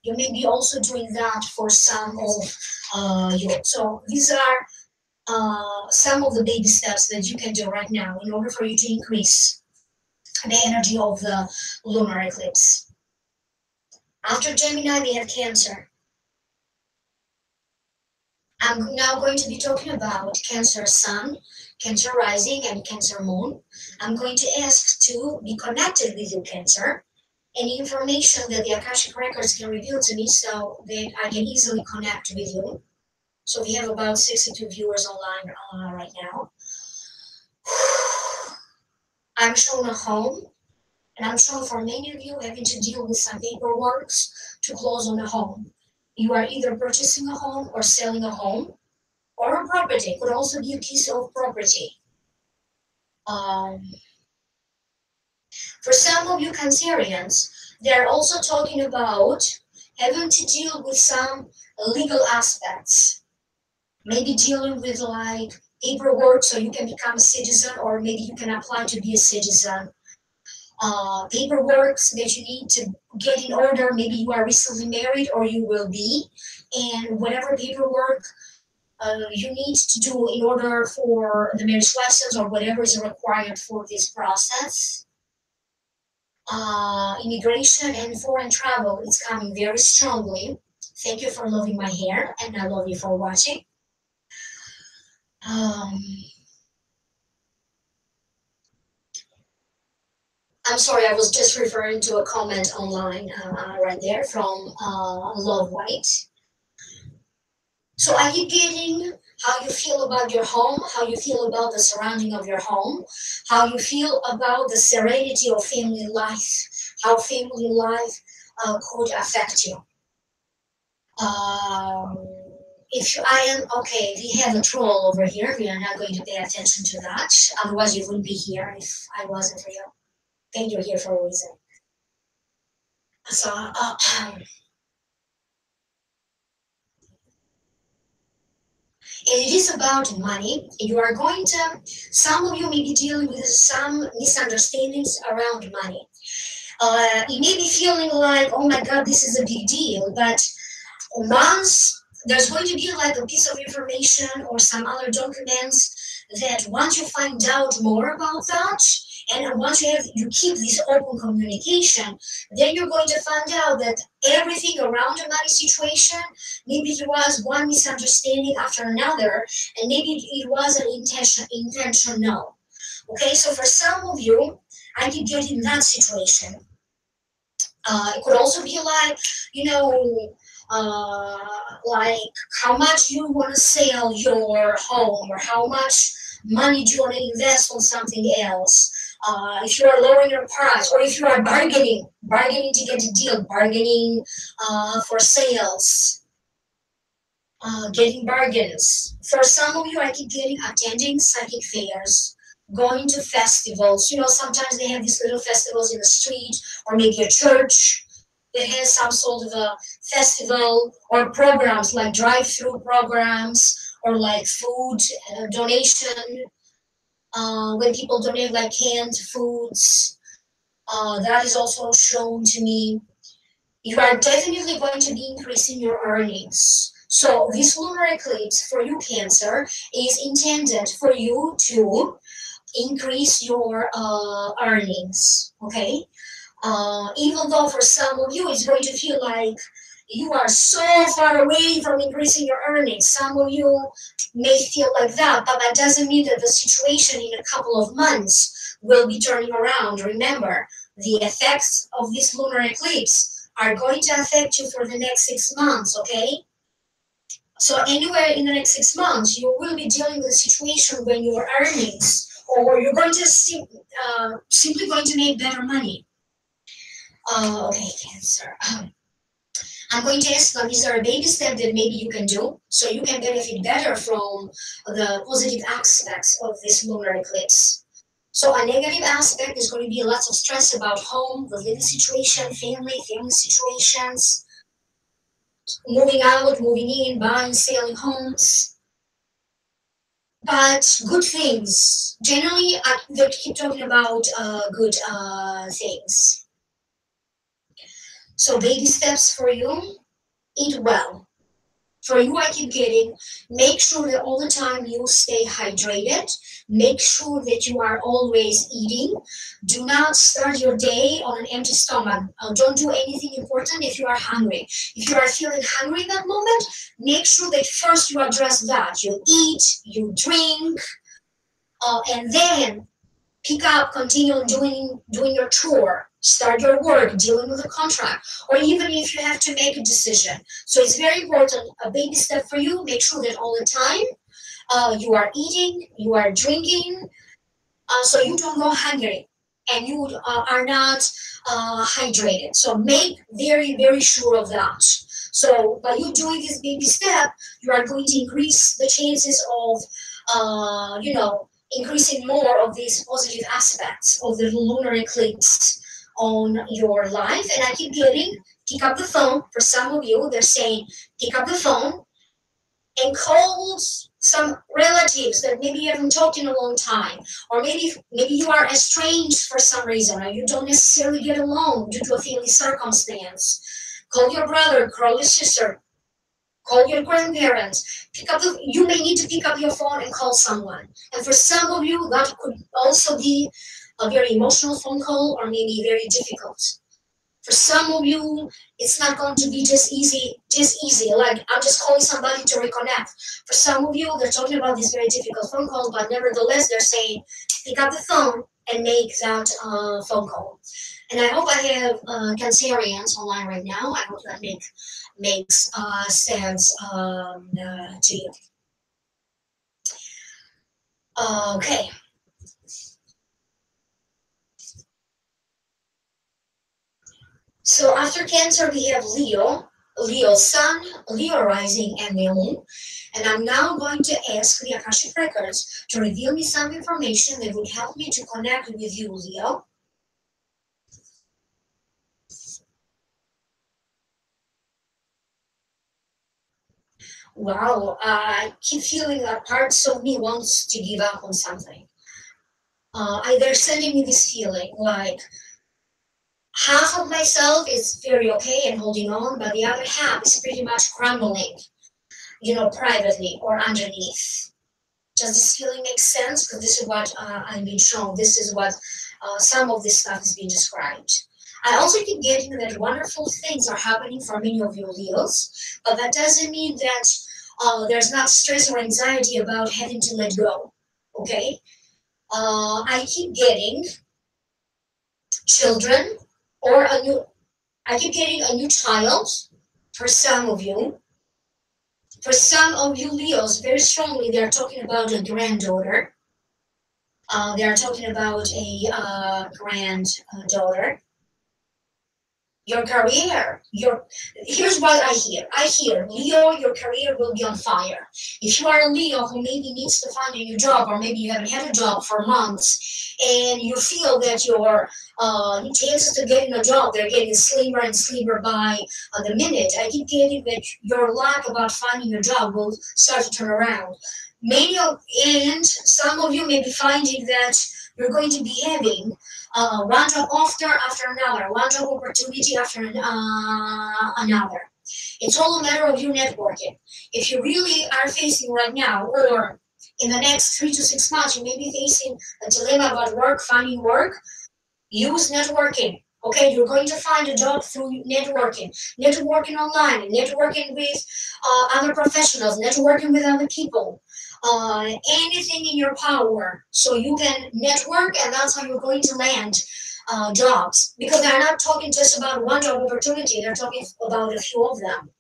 You may be also doing that for some of you. So these are some of the baby steps that you can do right now in order for you to increase the energy of the lunar eclipse. After Gemini, we have Cancer. I'm now going to be talking about Cancer Sun, Cancer Rising, and Cancer Moon. I'm going to ask to be connected with you, Cancer. Any information that the Akashic Records can reveal to me so that I can easily connect with you. So we have about 62 viewers online right now. I'm shown a home, and I'm shown for many of you having to deal with some paperwork to close on a home. You are either purchasing a home or selling a home or a property. It could also be a piece of property. For some of you Cancerians, they're also talking about having to deal with some legal aspects. Maybe dealing with like paperwork so you can become a citizen, or maybe you can apply to be a citizen. Paperwork that you need to get in order. Maybe you are recently married or you will be, and whatever paperwork you need to do in order for the marriage license or whatever is required for this process. Immigration and foreign travel is coming very strongly. Thank you for loving my hair, and I love you for watching. I'm sorry, I was just referring to a comment online right there from Love White. So are you getting how you feel about your home, how you feel about the surrounding of your home, how you feel about the serenity of family life, how family life could affect you? If I am, okay, we have a troll over here. We are not going to pay attention to that. Otherwise, you wouldn't be here if I wasn't real. Okay, you're here for a reason. So, it is about money. You are going to, some of you may be dealing with some misunderstandings around money. You may be feeling like, oh my God, this is a big deal. But once there's going to be like a piece of information or some other documents that once you find out more about that, and once you keep this open communication, then you're going to find out that everything around the money situation, maybe it was one misunderstanding after another, and maybe it was an intentional. Okay, so for some of you, I could get in that situation. It could also be like, you know, like how much you want to sell your home, or how much money do you want to invest on something else. If you are lowering your price, or if you are bargaining to get a deal, bargaining for sales, getting bargains. For some of you, I keep getting attending psychic fairs, going to festivals. You know, sometimes they have these little festivals in the street, or maybe a church that has some sort of a festival, or programs like drive-through programs, or like food donation, when people donate like canned foods. That is also shown to me. You are definitely going to be increasing your earnings. So this lunar eclipse for you, Cancer, is intended for you to increase your earnings, okay? Even though for some of you it's going to feel like you are so far away from increasing your earnings. Some of you may feel like that, but that doesn't mean that the situation in a couple of months will be turning around. Remember, the effects of this lunar eclipse are going to affect you for the next 6 months, okay? So anywhere in the next 6 months, you will be dealing with a situation when your earnings, or you're going to simply going to make better money. Okay, Cancer. I'm going to ask them, is there a baby step that maybe you can do so you can benefit better from the positive aspects of this lunar eclipse? So a negative aspect is going to be lots of stress about home, the living situation, family situations, moving out, moving in, buying, selling homes. But good things. Generally, they keep talking about good things. So baby steps for you. Eat well. For you, I keep getting, make sure that all the time you stay hydrated. Make sure that you are always eating. Do not start your day on an empty stomach. Don't do anything important if you are hungry. If you are feeling hungry in that moment, make sure that first you address that. You eat, you drink, and then pick up, continue doing your chore, start your work, dealing with a contract, or even if you have to make a decision. So it's very important, a baby step for you. Make sure that all the time you are eating, you are drinking, so you don't go hungry and you are not hydrated. So make very, very sure of that. So by you doing this baby step, you are going to increase the chances of, increasing more of these positive aspects of the lunar eclipse on your life. And I keep getting, pick up the phone. For some of you, they're saying, pick up the phone and call some relatives that maybe you haven't talked in a long time, or maybe you are estranged for some reason, or you don't necessarily get along due to a family circumstance. Call your brother, call your sister, call your grandparents. You may need to pick up your phone and call someone. And for some of you, that could also be a very emotional phone call, or maybe very difficult. For some of you, it's not going to be just easy, like I'm just calling somebody to reconnect. For some of you, they're talking about this very difficult phone call, but nevertheless, they're saying, pick up the phone and make that phone call. And I hope I have Cancerians online right now. I hope that makes sense to you. Okay. So after Cancer, we have Leo, Leo Sun, Leo Rising, and Leo Moon. And I'm now going to ask the Akashic Records to reveal me some information that would help me to connect with you, Leo. Wow, I keep feeling that parts of me wants to give up on something. They're sending me this feeling like half of myself is very okay and holding on, but the other half is pretty much crumbling, privately or underneath. Does this feeling make sense? Because this is what I'm being shown. This is what some of this stuff is being described. I also keep getting that wonderful things are happening for many of you Leos, but that doesn't mean that there's not stress or anxiety about having to let go. Okay? I keep getting children or I keep getting a new child for some of you. For some of you Leos, very strongly, they're talking about a granddaughter. They're talking about a granddaughter. Your career, here's what I hear. I hear, Leo, your career will be on fire. If you are a Leo who maybe needs to find a new job, or maybe you haven't had a job for months, and you feel that your chances to getting a job, they're getting slimmer and slimmer by the minute, I keep getting that your lack about finding a job will start to turn around. And some of you may be finding that you're going to be having one job after another, one job opportunity after another. It's all a matter of you networking. If you really are facing right now, or in the next 3 to 6 months, you may be facing a dilemma about work, finding work, use networking. Okay, you're going to find a job through networking online, networking with other professionals, networking with other people. Anything in your power so you can network, and that's how you're going to land jobs, because they're not talking just about one job opportunity, they're talking about a few of them.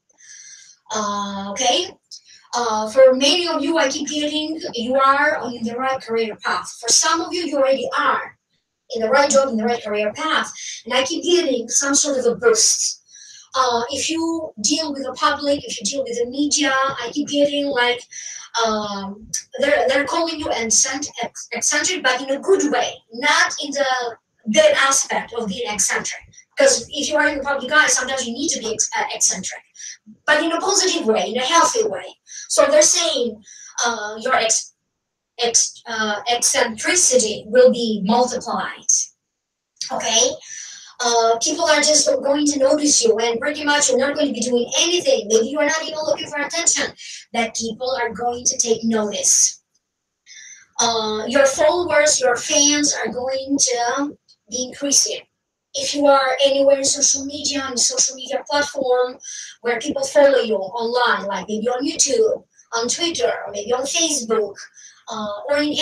Okay, for many of you, I keep getting you are on the right career path. For some of you, you already are in the right job, in the right career path, and I keep getting some sort of a boost. If you deal with the public, if you deal with the media, I keep getting like they're calling you eccentric, but in a good way, not in the bad aspect of being eccentric. Because if you are in the public eye, sometimes you need to be eccentric, but in a positive way, in a healthy way. So they're saying your eccentricity will be multiplied. Okay. People are just going to notice you, and pretty much you're not going to be doing anything. Maybe you're not even looking for attention, but people are going to take notice. Your followers, your fans are going to be increasing. If you are anywhere in social media, on a social media platform where people follow you online, like maybe on YouTube, on Twitter, or maybe on Facebook, or in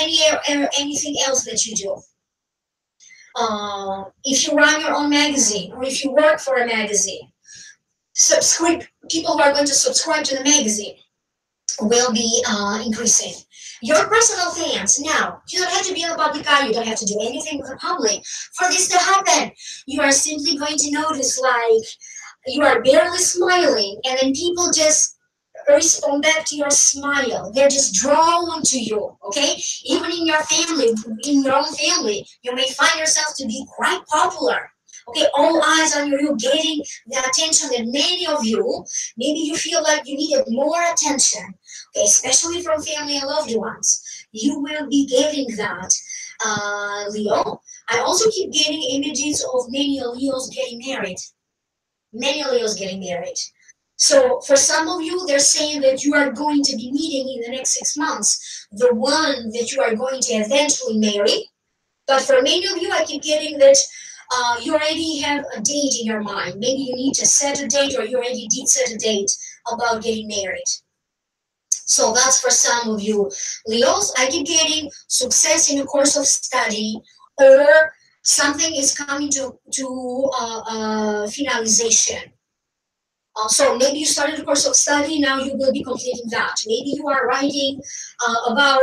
anything else that you do. If you run your own magazine, or if you work for a magazine, people who are going to subscribe to the magazine will be increasing. Your personal fans, now, you don't have to be in the public eye, you don't have to do anything with the public for this to happen. You are simply going to notice, like, you are barely smiling, and then people just respond back to your smile. They're just drawn to you, okay? Even in your family, in your own family, you may find yourself to be quite popular. Okay, all eyes on you, getting the attention that many of you, maybe you feel like you needed more attention, okay, especially from family and loved ones. You will be getting that, Leo. I also keep getting images of many Leos getting married. Many Leos getting married. So for some of you, they're saying that you are going to be meeting in the next 6 months the one that you are going to eventually marry. But for many of you, I keep getting that you already have a date in your mind. Maybe you need to set a date, or you already did set a date about getting married. So that's for some of you. Leos, I keep getting success in a course of study, or something is coming to finalization. So maybe you started a course of study, now you will be completing that. Maybe you are writing about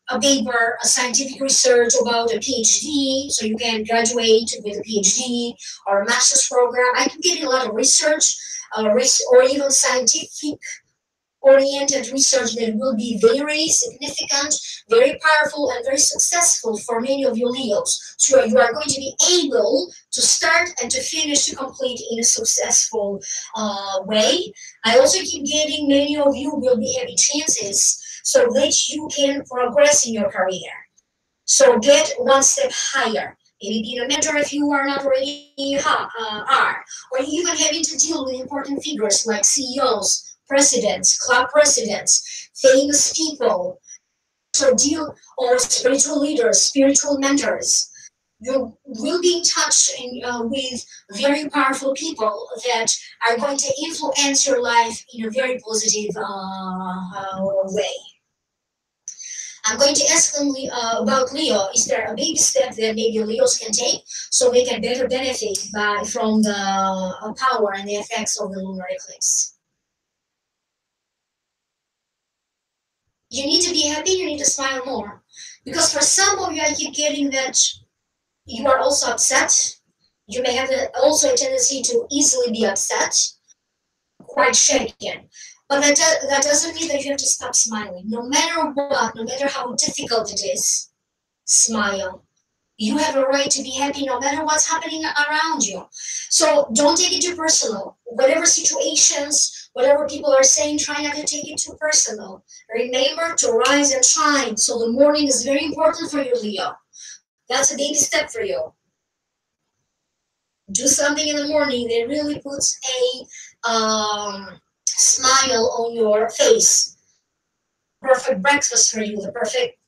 a paper, a scientific research about a PhD, so you can graduate with a PhD or a master's program. I can get a lot of research, or even scientific oriented research that will be very significant, very powerful, and very successful for many of you Leos. So you are going to be able to start and to finish, to complete in a successful way. I also keep getting many of you will be having chances so that you can progress in your career. So get one step higher. Maybe being a mentor if you are not already are, or even having to deal with important figures like CEOs, presidents, club presidents, famous people, so deal, or spiritual leaders, spiritual mentors. You will be in touch with very powerful people that are going to influence your life in a very positive way. I'm going to ask them about Leo. Is there a baby step that maybe Leos can take so they can better benefit from the power and the effects of the lunar eclipse? You need to be happy, you need to smile more. Because for some of you, I keep getting that you are also upset. You may have also a tendency to easily be upset, quite shaken. But that doesn't mean that you have to stop smiling. No matter what, no matter how difficult it is, smile. You have a right to be happy no matter what's happening around you. So don't take it too personal. Whatever situations, whatever people are saying, try not to take it too personal. Remember to rise and shine. So the morning is very important for you, Leo. That's a baby step for you. Do something in the morning that really puts a smile on your face. Perfect breakfast for you, the perfect,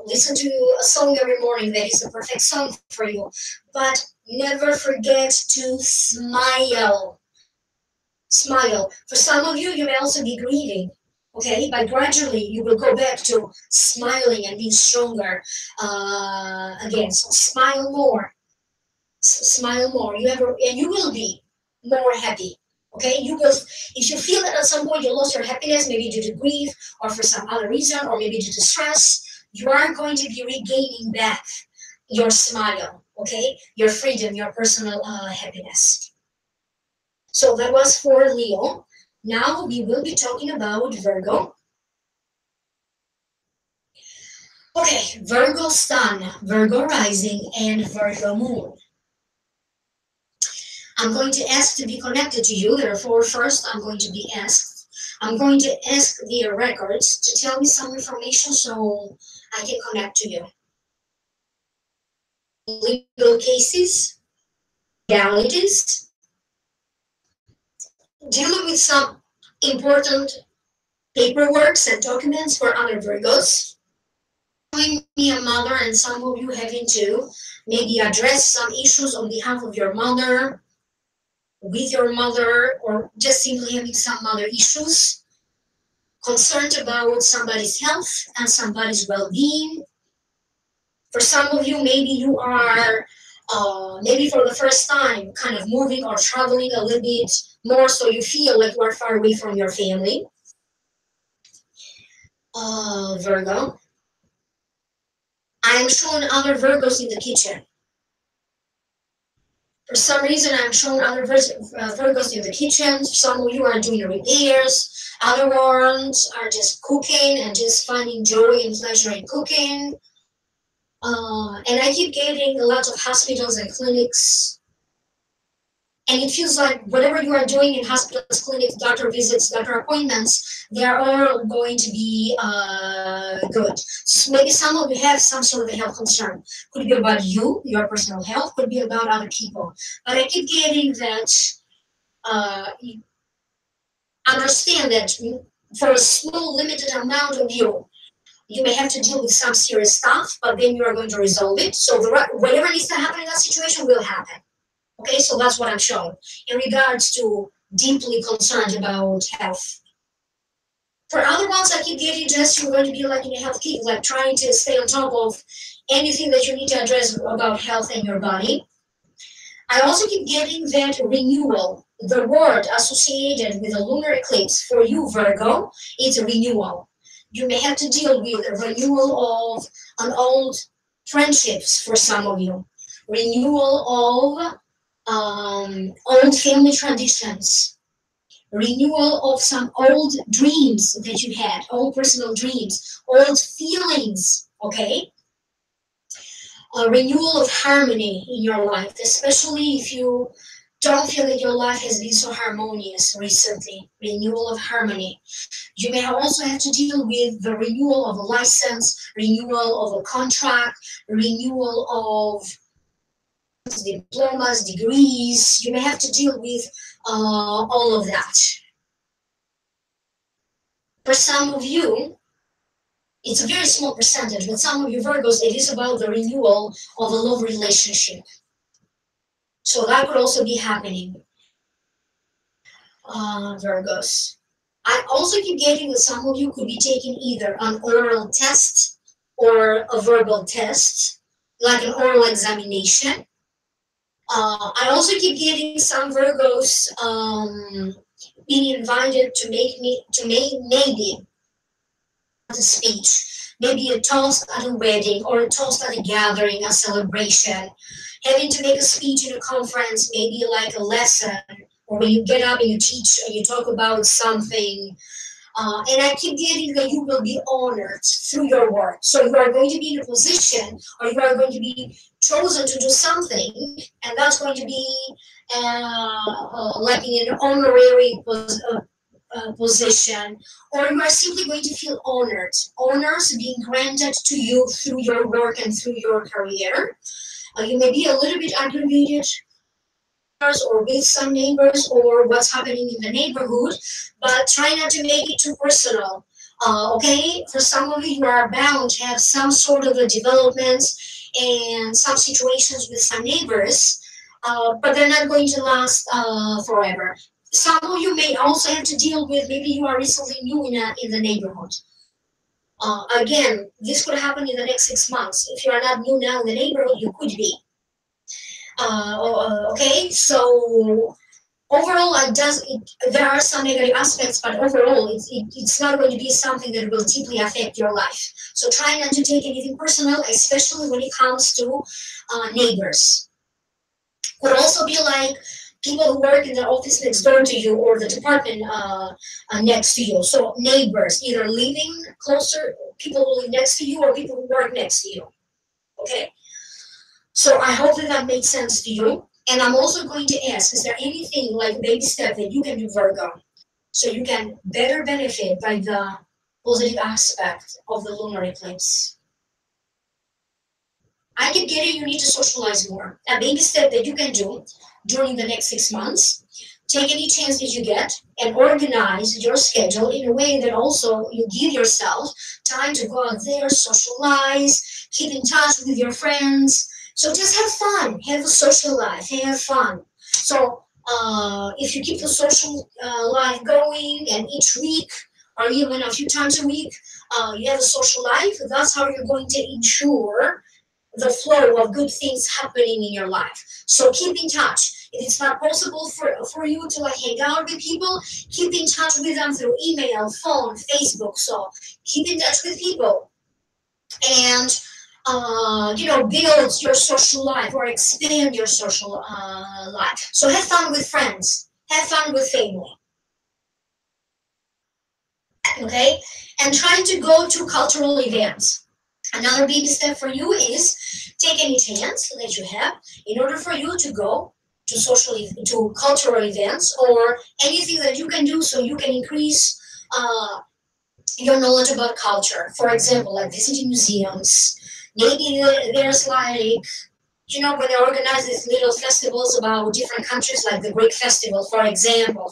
listen to a song every morning that is the perfect song for you. But never forget to smile. Smile. For some of you, you may also be grieving. Okay, but gradually you will go back to smiling and being stronger again. So smile more. Smile more. And you will be more happy. Okay, you will. If you feel that at some point you lost your happiness, maybe due to grief or for some other reason, or maybe due to stress, you are going to be regaining back your smile. Okay, your freedom, your personal happiness. So that was for Leo. Now we will be talking about Virgo. Okay, Virgo Sun, Virgo Rising, and Virgo Moon. I'm going to ask to be connected to you. Therefore, first I'm going to ask the records to tell me some information so I can connect to you. Legal cases, legalities, dealing with some important paperwork and documents for other Virgos. Me a mother, and some of you having to maybe address some issues on behalf of your mother, with your mother, or just simply having some mother issues, concerned about somebody's health and somebody's well-being. For some of you, maybe you are maybe for the first time kind of moving or traveling a little bit more, so you feel like you are far away from your family. Virgo. I'm showing other Virgos in the kitchen. For some reason, I'm showing other Virgos in the kitchen. Some of you are doing repairs. Other ones are just cooking and just finding joy and pleasure in cooking. And I keep getting a lot of hospitals and clinics. And it feels like whatever you are doing in hospitals, clinics, doctor visits, doctor appointments, they are all going to be good. So maybe some of you have some sort of a health concern. Could be about you, your personal health, could be about other people. But I keep getting that you understand that for a small, limited amount of you, you may have to deal with some serious stuff, but then you are going to resolve it. So whatever needs to happen in that situation will happen. Okay, so that's what I'm showing in regards to deeply concerned about health. For other ones, I keep getting just you're going to be like in a health kick, like trying to stay on top of anything that you need to address about health and your body. I also keep getting that renewal. The word associated with a lunar eclipse for you, Virgo, is a renewal. You may have to deal with a renewal of an old friendships for some of you, renewal of old family traditions, renewal of some old dreams that you had, old personal dreams, old feelings, okay? A renewal of harmony in your life, especially if you don't feel that your life has been so harmonious recently. Renewal of harmony. You may also have to deal with the renewal of a license, renewal of a contract, renewal of diplomas, degrees. You may have to deal with all of that. For some of you, it's a very small percentage, but some of you Virgos, it is about the renewal of a love relationship. So that could also be happening, Virgos. I also keep getting that some of you could be taking either an oral test or a verbal test, like an oral examination. I also keep getting some Virgos being invited to make maybe a speech, maybe a toast at a wedding or a toast at a gathering, a celebration, having to make a speech in a conference, maybe like a lesson, or when you get up and you teach and you talk about something. And I keep getting that you will be honored through your work. So you are going to be in a position, or you are going to be chosen to do something, and that's going to be like in an honorary position, or you are simply going to feel honored. Honors being granted to you through your work and through your career. You may be a little bit aggravated or with some neighbors or what's happening in the neighborhood, but try not to make it too personal. Okay, for some of you, you are bound to have some sort of a development and some situations with some neighbors, but they're not going to last forever. Some of you may also have to deal with, maybe you are recently new in the neighborhood. Again, this could happen in the next 6 months. If you are not new now in the neighborhood, you could be. Okay, so overall, there are some negative aspects, but overall, it's not going to be something that will deeply affect your life. So try not to take anything personal, especially when it comes to neighbors. Could also be like people who work in the office next door to you or the department next to you. So neighbors, either living closer, people who live next to you, or people who work next to you. Okay. So I hope that made sense to you. And I'm also going to ask, is there anything like a baby step that you can do, Virgo, so you can better benefit by the positive aspect of the lunar eclipse? I keep getting you need to socialize more. A baby step that you can do during the next 6 months. Take any chance that you get and organize your schedule in a way that also you give yourself time to go out there, socialize, keep in touch with your friends. So just have fun, have a social life, have fun. So if you keep the social life going and each week or even a few times a week, you have a social life, that's how you're going to ensure the flow of good things happening in your life. So keep in touch. If it's not possible for you to like hang out with people, keep in touch with them through email, phone, Facebook. So keep in touch with people and build your social life or expand your social life. So have fun with friends, have fun with family. Okay, and try to go to cultural events. Another baby step for you is take any chance that you have in order for you to go to cultural events or anything that you can do so you can increase your knowledge about culture. For example, like visiting museums. Maybe there's like when they organize these little festivals about different countries, like the Greek festival, for example,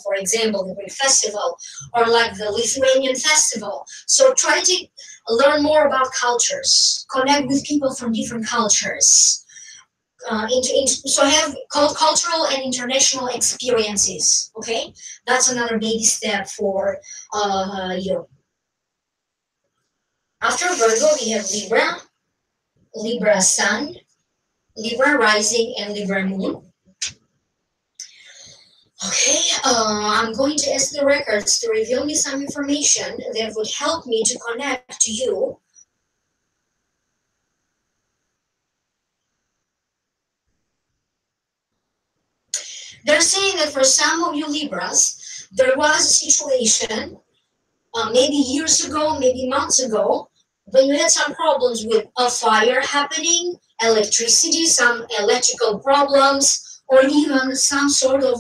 the Greek festival, or like the Lithuanian festival. So try to learn more about cultures, connect with people from different cultures. So have cultural and international experiences. Okay, that's another baby step for you. After Virgo, we have Libra, Libra Sun, Libra Rising, and Libra Moon. Okay, I'm going to ask the records to reveal me some information that would help me to connect to you. They're saying that for some of you Libras, there was a situation, maybe years ago, maybe months ago, when you had some problems with a fire happening, electricity, some electrical problems, or even some sort of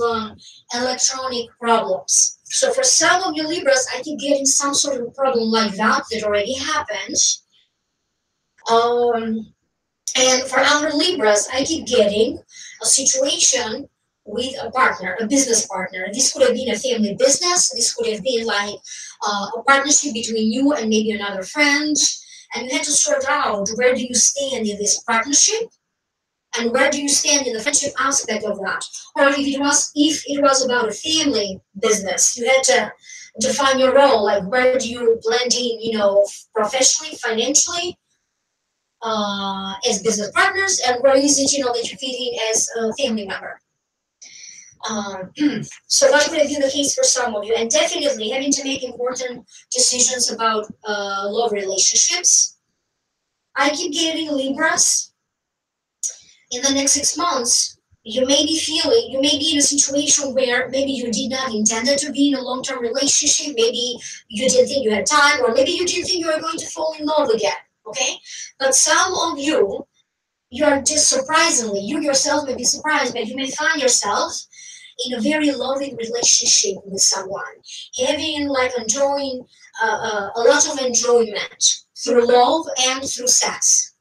electronic problems. So for some of you Libras, I keep getting some sort of problem like that already happened. And for other Libras, I keep getting a situation with a partner, a business partner. This could have been a family business. This could have been like a partnership between you and maybe another friend. And you had to sort out where do you stand in this partnership and where do you stand in the friendship aspect of that. Or if it was about a family business, you had to define your role, like where do you blend in, professionally, financially, as business partners, and where is it, that you fit in as a family member. So that could have been the case for some of you, and definitely having to make important decisions about love relationships. I keep getting Libras. In the next 6 months, you may be in a situation where maybe you did not intend to be in a long-term relationship. Maybe you didn't think you had time, or maybe you didn't think you were going to fall in love again. Okay, but some of you are just surprisingly, you yourself may be surprised, but you may find yourself in a very loving relationship with someone, having enjoying a lot of enjoyment through love and through sex,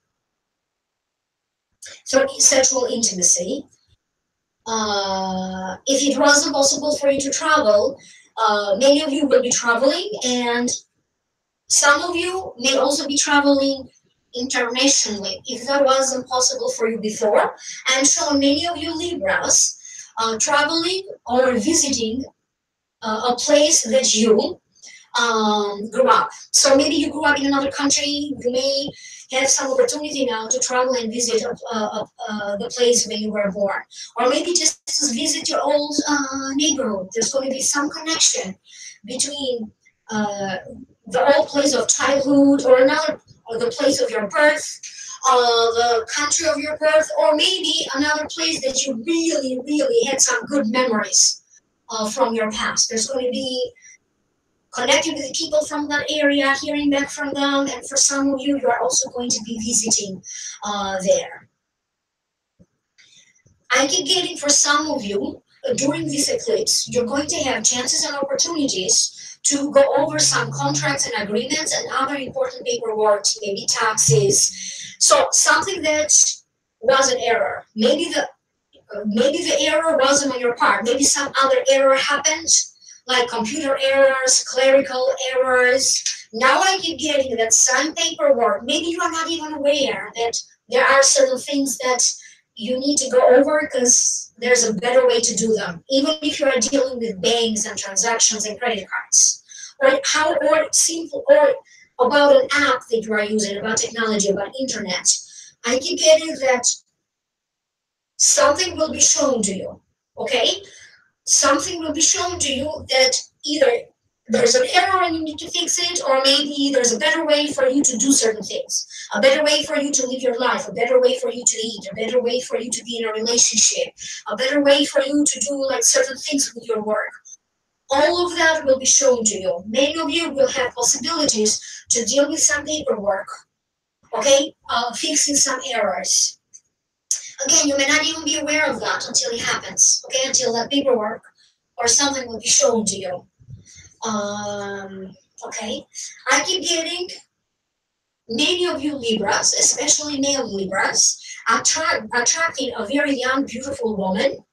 through sexual intimacy. If it wasn't possible for you to travel, many of you will be traveling, and some of you may also be traveling internationally. If that wasn't possible for you before, I'm sure many of you Libras traveling or visiting a place that you grew up. So maybe you grew up in another country, you may have some opportunity now to travel and visit the place where you were born. Or maybe just visit your old neighborhood. There's going to be some connection between the old place of childhood or the place of your birth, the country of your birth, or maybe another place that you really, really had some good memories from your past. There's going to be connecting with people from that area, hearing back from them, and for some of you, you are also going to be visiting there. I keep getting for some of you, during this eclipse, you're going to have chances and opportunities to go over some contracts and agreements and other important paperwork, maybe taxes. So something that was an error. Maybe maybe the error wasn't on your part. Maybe some other error happened, like computer errors, clerical errors. Now I keep getting that some paperwork. Maybe you are not even aware that there are certain things that you need to go over because there's a better way to do them. Even if you are dealing with banks and transactions and credit cards, or simple, or about an app that you are using, about technology, about internet. I keep getting that something will be shown to you, okay? Something will be shown to you that either there's an error and you need to fix it, or maybe there's a better way for you to do certain things, a better way for you to live your life, a better way for you to eat, a better way for you to be in a relationship, a better way for you to do like certain things with your work. All of that will be shown to you. Many of you will have possibilities to deal with some paperwork, okay? Fixing some errors. Again, you may not even be aware of that until it happens, okay? Until that paperwork or something will be shown to you. Okay, I keep getting many of you Libras, especially male Libras, attracting a very young, beautiful woman,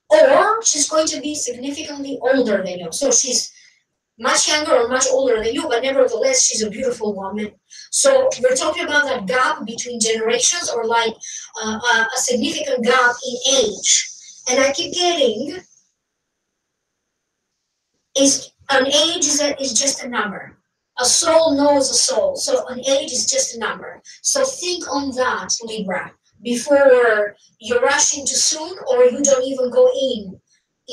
or she's going to be significantly older than you. So she's much younger or much older than you, but nevertheless, she's a beautiful woman. So we're talking about that gap between generations, or like a significant gap in age. And I keep getting is an age is just a number. A soul knows a soul. So an age is just a number. So think on that, Libra, before you're rushing too soon or you don't even go in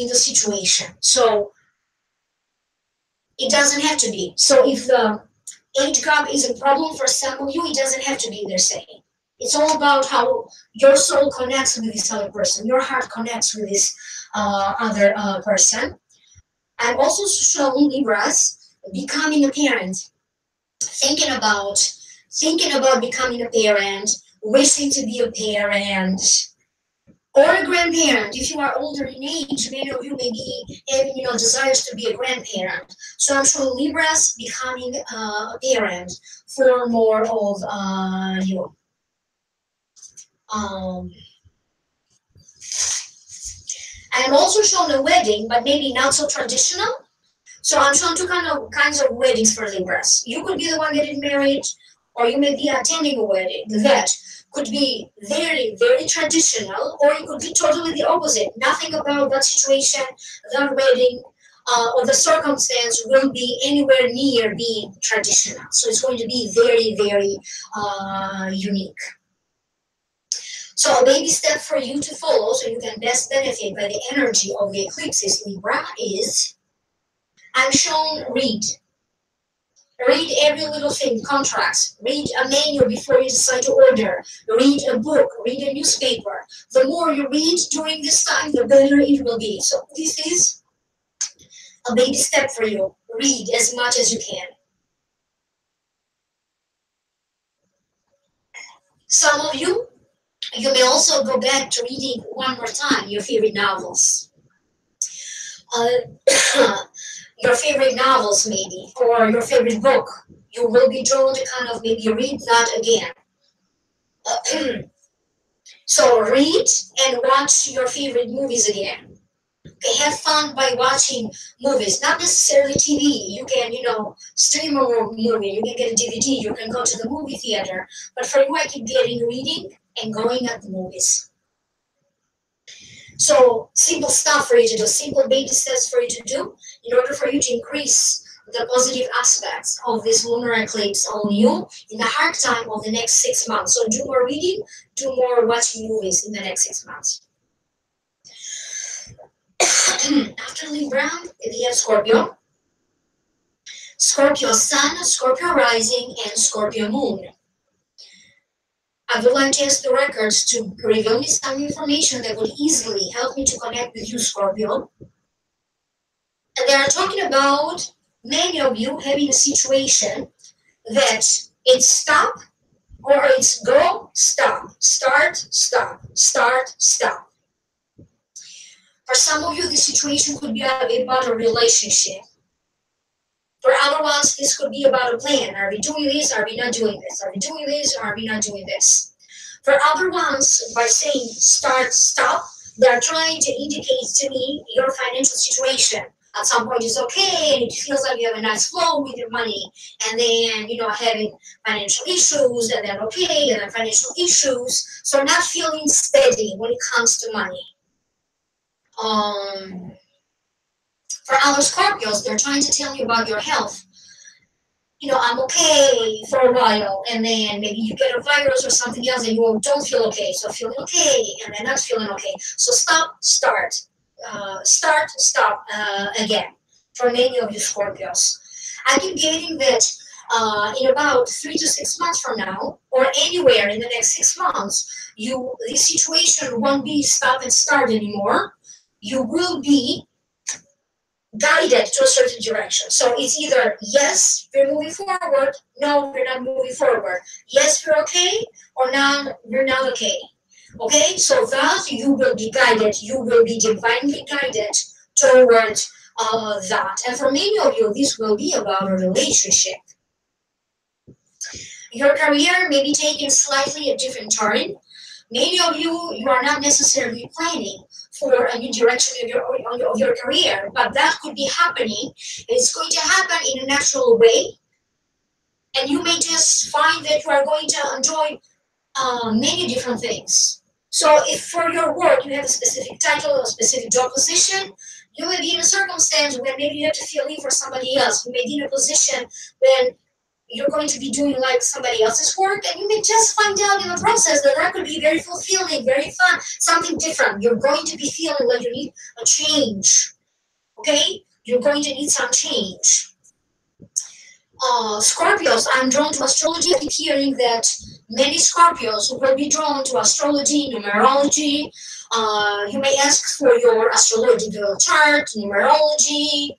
the situation. So it doesn't have to be. So if the age gap is a problem for some of you, it doesn't have to be, they're saying. It's all about how your soul connects with this other person. Your heart connects with this other person. I'm also showing Libras becoming a parent, thinking about becoming a parent, wishing to be a parent, or a grandparent. If you are older in age, many of you may be having desires to be a grandparent. So I'm showing Libras becoming a parent for more of you. I'm also showing a wedding, but maybe not so traditional. So I'm showing two kinds of weddings for Libras. You could be the one getting married, or you may be attending a wedding. That could be very, very traditional, or it could be totally the opposite. Nothing about that situation, that wedding, or the circumstance will be anywhere near being traditional. So it's going to be very, very unique. So a baby step for you to follow so you can best benefit by the energy of the eclipses, Libra, is I'm shown read. Read every little thing, contracts. Read a manual before you decide to order. Read a book, read a newspaper. The more you read during this time, the better it will be. So this is a baby step for you. Read as much as you can. Some of you may also go back to reading one more time your favorite novels. Your favorite novels, maybe, or your favorite book. You will be drawn to maybe read that again. So read and watch your favorite movies again. Okay, have fun by watching movies, not necessarily TV. You can, stream a movie, you can get a DVD, you can go to the movie theater. But for you, I keep getting reading and going at the movies. So simple stuff for you to do, simple baby steps for you to do in order for you to increase the positive aspects of this lunar eclipse on you in the hard time of the next 6 months. So do more reading, do more watching movies in the next 6 months. After Libra, we have Scorpio. Scorpio Sun, Scorpio Rising, and Scorpio Moon. I would like to ask the records to reveal me some information that would easily help me to connect with you, Scorpio. And they are talking about many of you having a situation that it's stop or it's go, stop, start, stop, start, stop. For some of you, the situation could be about a relationship. For other ones, this could be about a plan. Are we doing this? Are we not doing this? Are we doing this? Or are we not doing this? For other ones, by saying start, stop, They're trying to indicate to me your financial situation. At some point it's okay and it feels like you have a nice flow with your money, and then having financial issues, and then okay, and then financial issues. So not feeling steady when it comes to money. For other Scorpios, they're trying to tell you about your health. I'm okay for a while, and then maybe you get a virus or something else and you don't feel okay. So feeling okay, and then not feeling okay. So stop, start, stop again. For many of you Scorpios, I keep getting that in about 3 to 6 months from now, or anywhere in the next 6 months, this situation won't be stop and start anymore. You will be guided to a certain direction. So it's either yes, we're moving forward, no, we're not moving forward. Yes, we're okay, or no, we're not okay. Okay, so thus you will be guided, you will be divinely guided towards that. And for many of you, this will be about a relationship. Your career may be taking slightly a different turn. Many of you are not necessarily planning for a new direction of your career, but that could be happening. It's going to happen in a natural way, and you may just find that you are going to enjoy many different things. So if for your work you have a specific title or a specific job position, you may be in a circumstance where maybe you have to fill in for somebody else. You may be in a position when you're going to be doing like somebody else's work, and you may just find out in the process that could be very fulfilling, very fun, something different. You're going to be feeling like you need a change. Okay? You're going to need some change. Scorpios, I'm drawn to astrology. I keep hearing that many Scorpios will be drawn to astrology, numerology. You may ask for your astrological chart, numerology.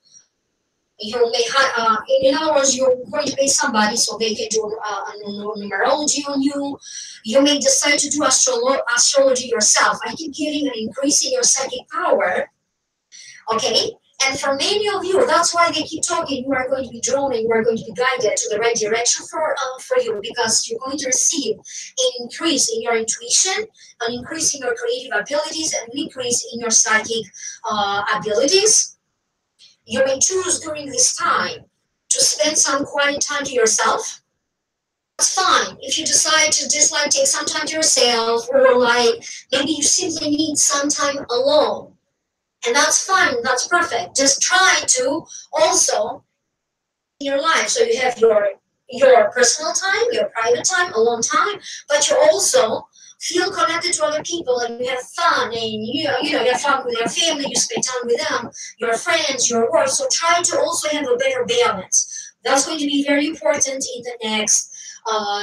You may have, in other words, you're going to pay somebody so they can do numerology on you. You may decide to do astrology yourself. I keep getting an increase in your psychic power. Okay? And for many of you, that's why they keep talking. You are going to be drawn and you are going to be guided to the right direction for you, because you're going to receive an increase in your intuition, an increase in your creative abilities, and an increase in your psychic abilities. You may choose during this time to spend some quiet time to yourself. That's fine. If you decide to just like take some time to yourself, or like maybe you simply need some time alone. And that's fine, that's perfect. Just try to also in your life. So you have your personal time, your private time, alone time, but you also feel connected to other people and you have fun, and you have fun with your family, you spend time with them, your friends, your work. So try to also have a better balance. That's going to be very important in the next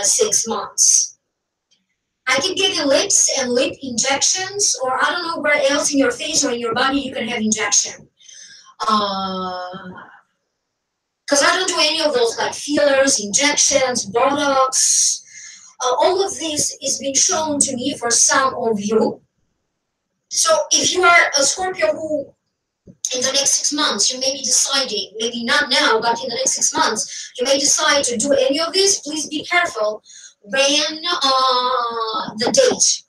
6 months. I keep getting lips and lip injections, or I don't know where else in your face or in your body you can have injection. Because I don't do any of those like fillers, injections, Botox. All of this is being shown to me for some of you. So if you are a Scorpio who in the next 6 months you may be deciding, maybe not now, but in the next 6 months, you may decide to do any of this, please be careful when the date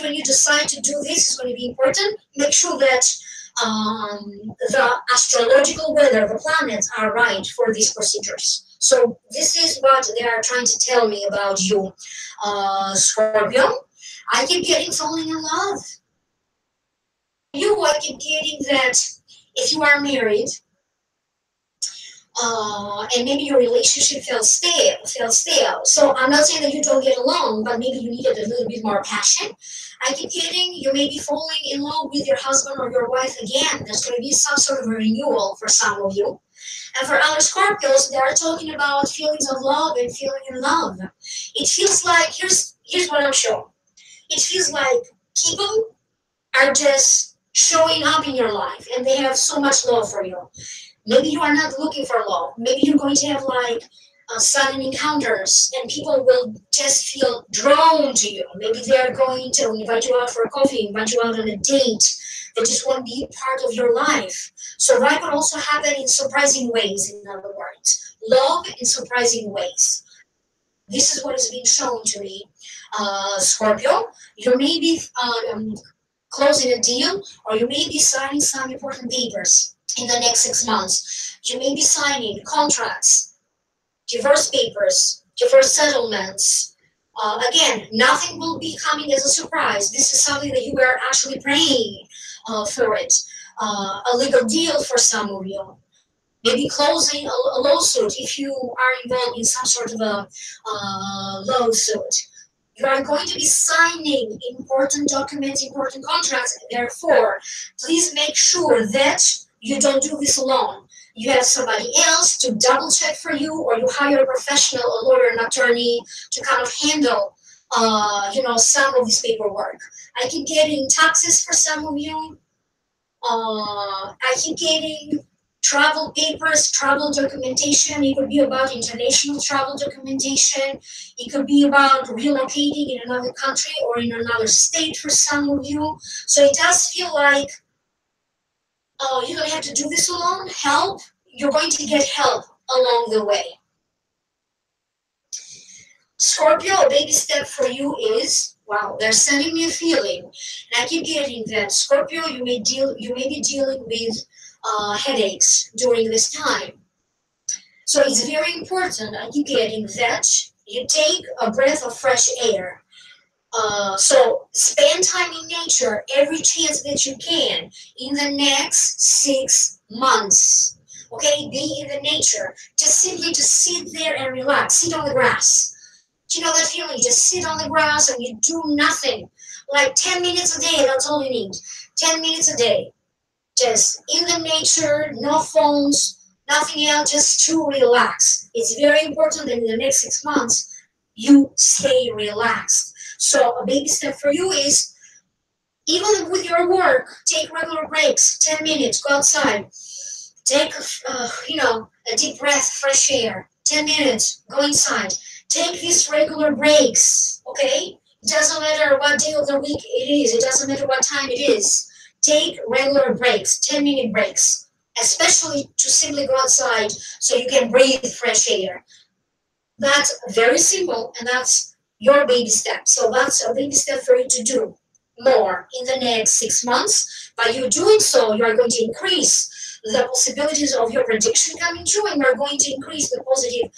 when you decide to do this is going to be important. Make sure that the astrological weather, the planets are right for these procedures. So this is what they are trying to tell me about you, Scorpio. I keep getting falling in love. I keep getting that if you are married, and maybe your relationship fell stale. So I'm not saying that you don't get along, but maybe you needed a little bit more passion. I keep getting you may be falling in love with your husband or your wife again. There's going to be some sort of a renewal for some of you. And for other Scorpios, they are talking about feelings of love and feeling in love. It feels like, here's what I'm showing. It feels like people are just showing up in your life and they have so much love for you. Maybe you are not looking for love. Maybe you're going to have like sudden encounters and people will just feel drawn to you. Maybe they are going to invite you out for a coffee, invite you out on a date. They just want to be part of your life. So that could also happen in surprising ways, in other words. Love in surprising ways. This is what is being shown to me. Scorpio, you may be closing a deal, or you may be signing some important papers in the next 6 months. You may be signing contracts, divorce papers, divorce settlements. Again, nothing will be coming as a surprise. This is something that you were actually praying for it. A legal deal for some of you. Maybe closing a lawsuit if you are involved in some sort of a lawsuit. You are going to be signing important documents, important contracts. Therefore, please make sure that you don't do this alone. You have somebody else to double check for you, or you hire a professional, a lawyer, an attorney to kind of handle, some of this paperwork. I keep getting taxes for some of you. I keep getting travel papers, travel documentation. It could be about international travel documentation. It could be about relocating in another country or in another state for some of you. So it does feel like you don't have to do this alone. Help. You're going to get help along the way. Scorpio, a baby step for you is, wow, they're sending me a feeling. And I keep getting that. Scorpio, you may be dealing with headaches during this time. So it's very important, I keep getting that you take a breath of fresh air. So spend time in nature every chance that you can in the next 6 months. Okay, be in the nature. Just simply to sit there and relax. Sit on the grass. Do you know that feeling? Just sit on the grass and you do nothing. Like 10 minutes a day, that's all you need. 10 minutes a day. Just in the nature, no phones, nothing else, just to relax. It's very important that in the next 6 months, you stay relaxed. So a baby step for you is, even with your work, take regular breaks, 10 minutes, go outside. Take, a deep breath, fresh air, 10 minutes, go inside. Take these regular breaks, okay? It doesn't matter what day of the week it is. It doesn't matter what time it is. Take regular breaks, 10-minute breaks, especially to simply go outside so you can breathe fresh air. That's very simple, and that's your baby step. So that's a baby step for you to do more in the next 6 months. By you doing so, you are going to increase the possibilities of your prediction coming true, and you're going to increase the positive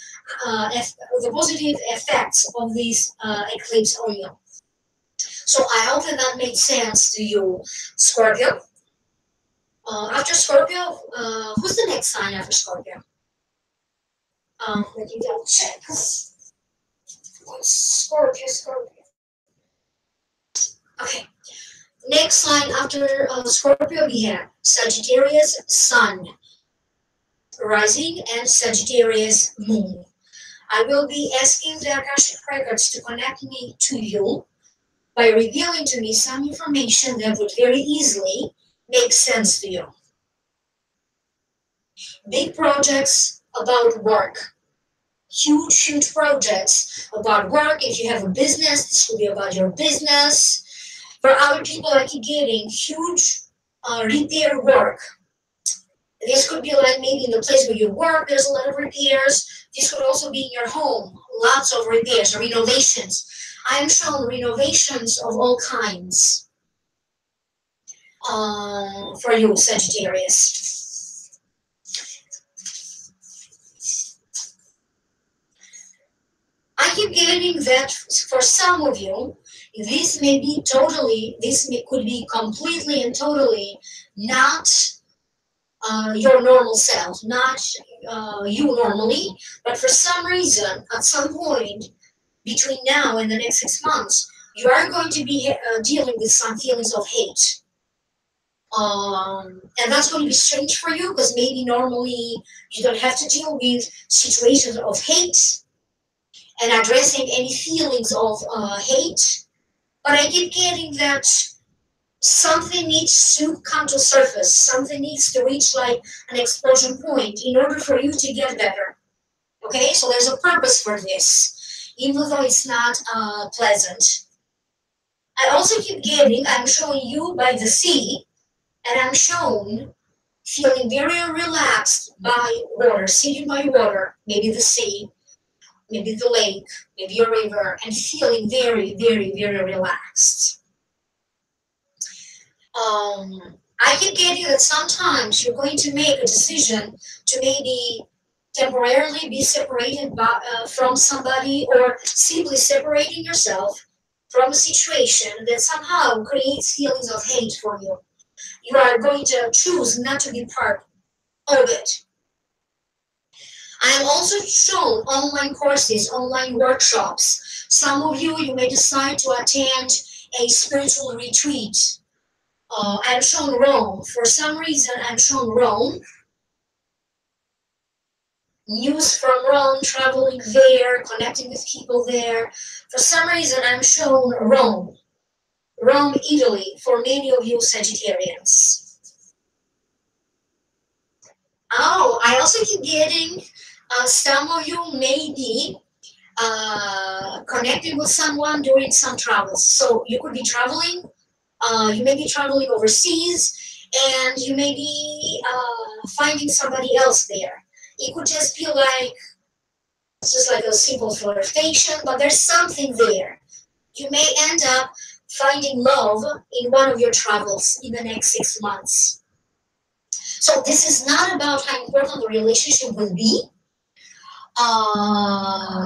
effects of this eclipse on you. So I hope that made sense to you, Scorpio. After Scorpio, who's the next sign after Scorpio? Let me double check. Scorpio. Okay. Next sign after Scorpio, we have Sagittarius Sun, rising, and Sagittarius Moon. I will be asking the Akashic records to connect me to you by revealing to me some information that would very easily make sense to you. Big projects about work. Huge projects about work. If you have a business, this will be about your business. For other people, I keep getting huge repair work. This could be like maybe in the place where you work, there's a lot of repairs. This could also be in your home, lots of repairs, renovations. I am shown renovations of all kinds for you, Sagittarius. I keep getting that for some of you, this could be completely and totally not your normal self, not you normally, but for some reason, at some point between now and the next 6 months, you are going to be dealing with some feelings of hate. And that's going to be strange for you, because maybe normally you don't have to deal with situations of hate and addressing any feelings of hate. But I keep getting that something needs to come to surface. Something needs to reach like an explosion point in order for you to get better. Okay, so there's a purpose for this, even though it's not pleasant. I also keep getting, I'm showing you by the sea, and I'm shown feeling very relaxed by water, sitting by water, maybe the sea, maybe the lake, maybe a river, and feeling very relaxed. I can get you that sometimes you're going to make a decision to maybe temporarily be separated from somebody, or simply separating yourself from a situation that somehow creates feelings of hate for you. You are going to choose not to be part of it. I am also shown online courses, online workshops. Some of you, you may decide to attend a spiritual retreat. I'm shown Rome. For some reason, I'm shown Rome. News from Rome, traveling there, connecting with people there. For some reason, I'm shown Rome. Rome, Italy, for many of you Sagittarians. Oh, I also keep getting some of you may be connecting with someone during some travels. So you could be traveling, you may be traveling overseas, and you may be finding somebody else there. It could just be like, it's just like a simple flirtation, but there's something there. You may end up finding love in one of your travels in the next 6 months. So this is not about how important the relationship will be.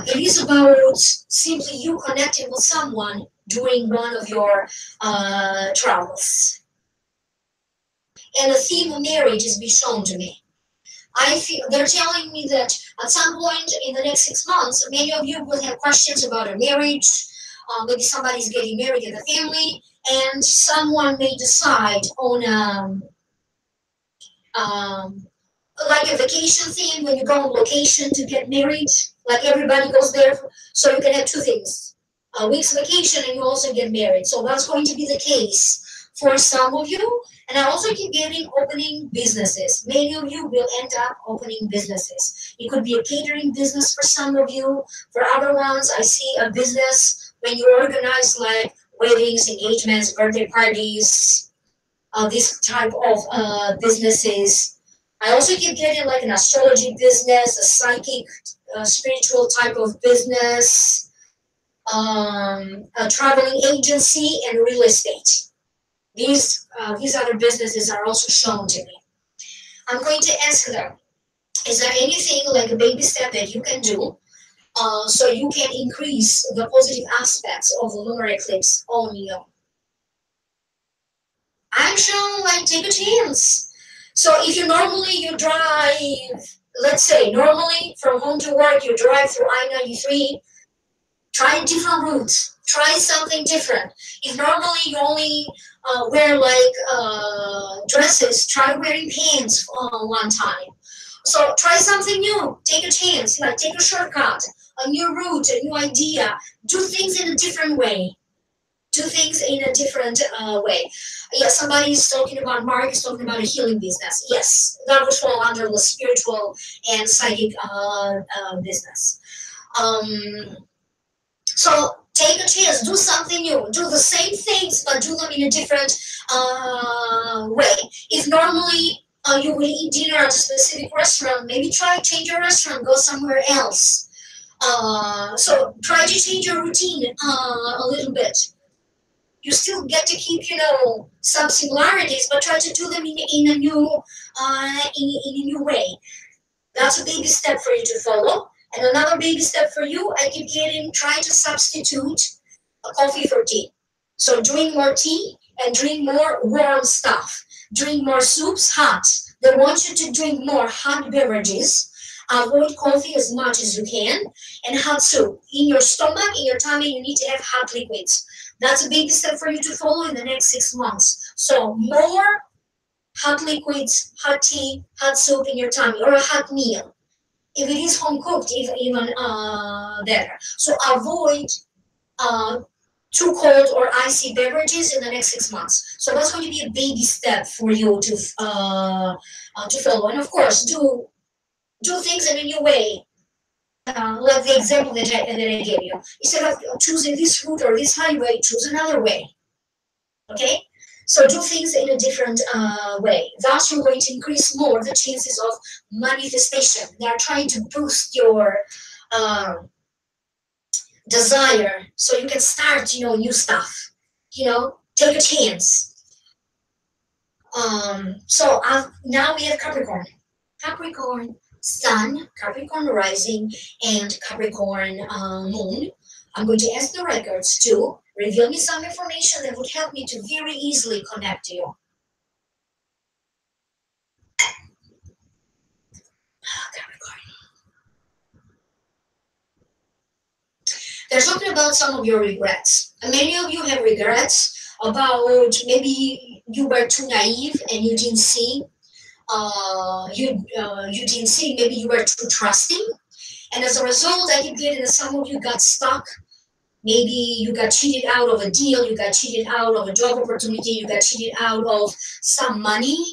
It is about simply you connecting with someone during one of your travels. And the theme of marriage is being shown to me. I feel they're telling me that at some point in the next 6 months, many of you will have questions about a marriage. Maybe somebody's getting married in the family, and someone may decide on like a vacation theme when you go on location to get married. Like everybody goes there, so you can have two things: a week's vacation, and you also get married. So that's going to be the case for some of you. And I also keep getting opening businesses. Many of you will end up opening businesses. It could be a catering business for some of you. For other ones, I see a business when you organize like weddings, engagements, birthday parties, this type of businesses. I also keep getting like an astrology business, a psychic, spiritual type of business, a traveling agency, and real estate. These other businesses are also shown to me. I'm going to ask them, is there anything like a baby step that you can do so you can increase the positive aspects of the lunar eclipse on you? I'm shown like take a chance. So if you drive, let's say normally from home to work, you drive through I-93, try different routes, try something different. If normally you only wear like dresses, try wearing pants one time. So try something new, take a chance, like take a shortcut, a new route, a new idea, do things in a different way. Do things in a different way. Yes, somebody is talking about, Mark is talking about a healing business. Yes, that would fall under the spiritual and psychic business. So take a chance, do something new, do the same things, but do them in a different way. If normally you will eat dinner at a specific restaurant, maybe try change your restaurant, go somewhere else. So try to change your routine a little bit. You still get to keep, some similarities, but try to do them in a new way. That's a baby step for you to follow. And another baby step for you, I keep getting, try to substitute a coffee for tea. So drink more tea and drink more warm stuff. Drink more soups, hot. They want you to drink more hot beverages. Avoid coffee as much as you can. And hot soup. In your stomach, in your tummy, you need to have hot liquids. That's a baby step for you to follow in the next 6 months. So more hot liquids, hot tea, hot soup in your tummy, or a hot meal. If it is home cooked, even better. So avoid too cold or icy beverages in the next 6 months. So that's going to be a baby step for you to follow. And of course, do things in a new way. Like the example that I gave you. Instead of choosing this route or this highway, choose another way. Okay? So do things in a different way. Thus, you're going to increase more the chances of manifestation. They are trying to boost your desire so you can start, new stuff. Take a chance. Now we have Capricorn. Capricorn Sun, Capricorn Rising, and Capricorn Moon. I'm going to ask the records to reveal me some information that would help me to very easily connect you. Capricorn. They're talking about some of your regrets. And many of you have regrets about maybe you were too naive and you didn't see. You didn't see. Maybe you were too trusting, and as a result, I keep getting that some of you got stuck. Maybe you got cheated out of a deal, you got cheated out of a job opportunity, you got cheated out of some money.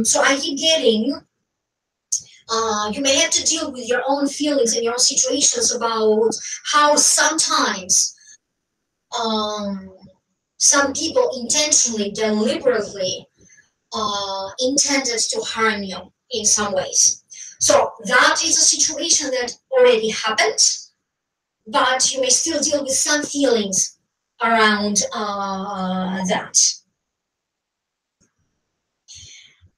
So I keep getting, you may have to deal with your own feelings and your own situations about how sometimes some people intentionally, deliberately intended to harm you in some ways. So that is a situation that already happened, but you may still deal with some feelings around that.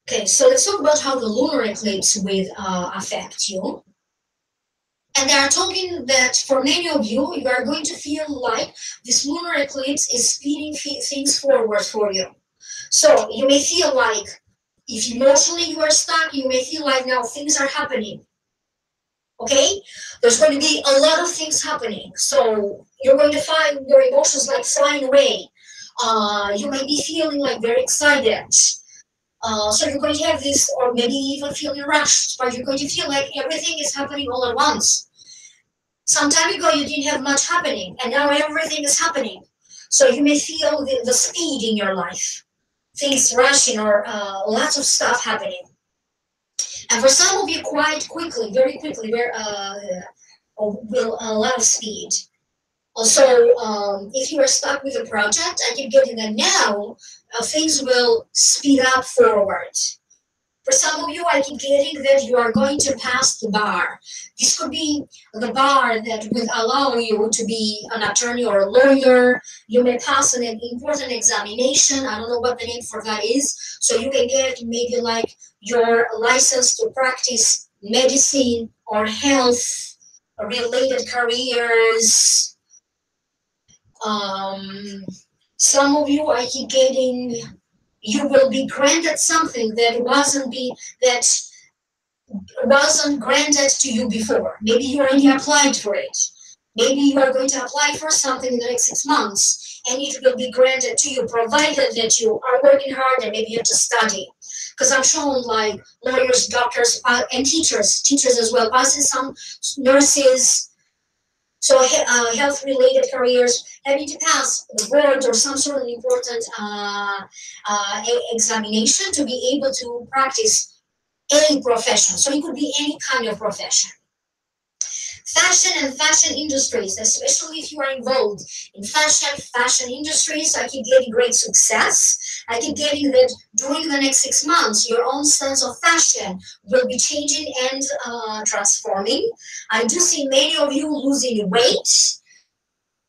Okay, so let's talk about how the lunar eclipse will affect you. And they are talking that for many of you, you are going to feel like this lunar eclipse is speeding things forward for you. So you may feel like if emotionally you are stuck, you may feel like now things are happening. Okay? There's going to be a lot of things happening. So you're going to find your emotions like flying away. You may be feeling like very excited. So you're going to have this, or maybe even feeling rushed, but you're going to feel like everything is happening all at once. Some time ago you didn't have much happening, and now everything is happening. So you may feel the speed in your life. Things rushing or lots of stuff happening. And for some of you, quite quickly, very quickly, will a lot of speed. Also, if you are stuck with a project, I keep getting that now, things will speed up forward. For some of you, I keep getting that you are going to pass the bar. This could be the bar that will allow you to be an attorney or a lawyer. You may pass an important examination. I don't know what the name for that is. So you can get maybe like your license to practice medicine or health related careers. Some of you, I keep getting, you will be granted something that wasn't granted to you before. Maybe you already applied for it. Maybe you are going to apply for something in the next 6 months, and it will be granted to you, provided that you are working hard and maybe you have to study. Because I'm shown like lawyers, doctors, and teachers as well, passing some nurses. So health-related careers, having to pass the board or some sort of important examination to be able to practice any profession. So it could be any kind of profession. Fashion and fashion industries, especially if you are involved in fashion industries, I keep getting great success. I keep getting that during the next 6 months, your own sense of fashion will be changing and transforming. I do see many of you losing weight.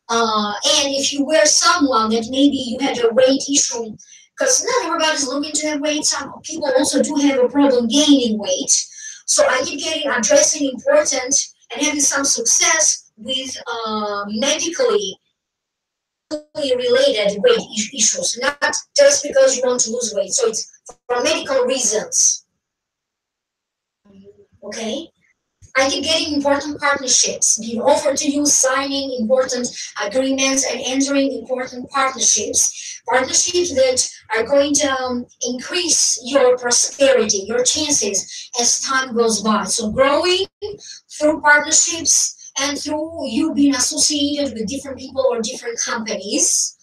And if you were someone that maybe you had a weight issue, because not everybody's looking to have weight, some people also do have a problem gaining weight. So I keep getting addressing important and having some success with medically related weight issues, not just because you want to lose weight. So it's for medical reasons. Okay? I keep getting important partnerships being offered to you, signing important agreements and entering important partnerships. Partnerships that are going to increase your prosperity, your chances as time goes by. So growing through partnerships and through you being associated with different people or different companies.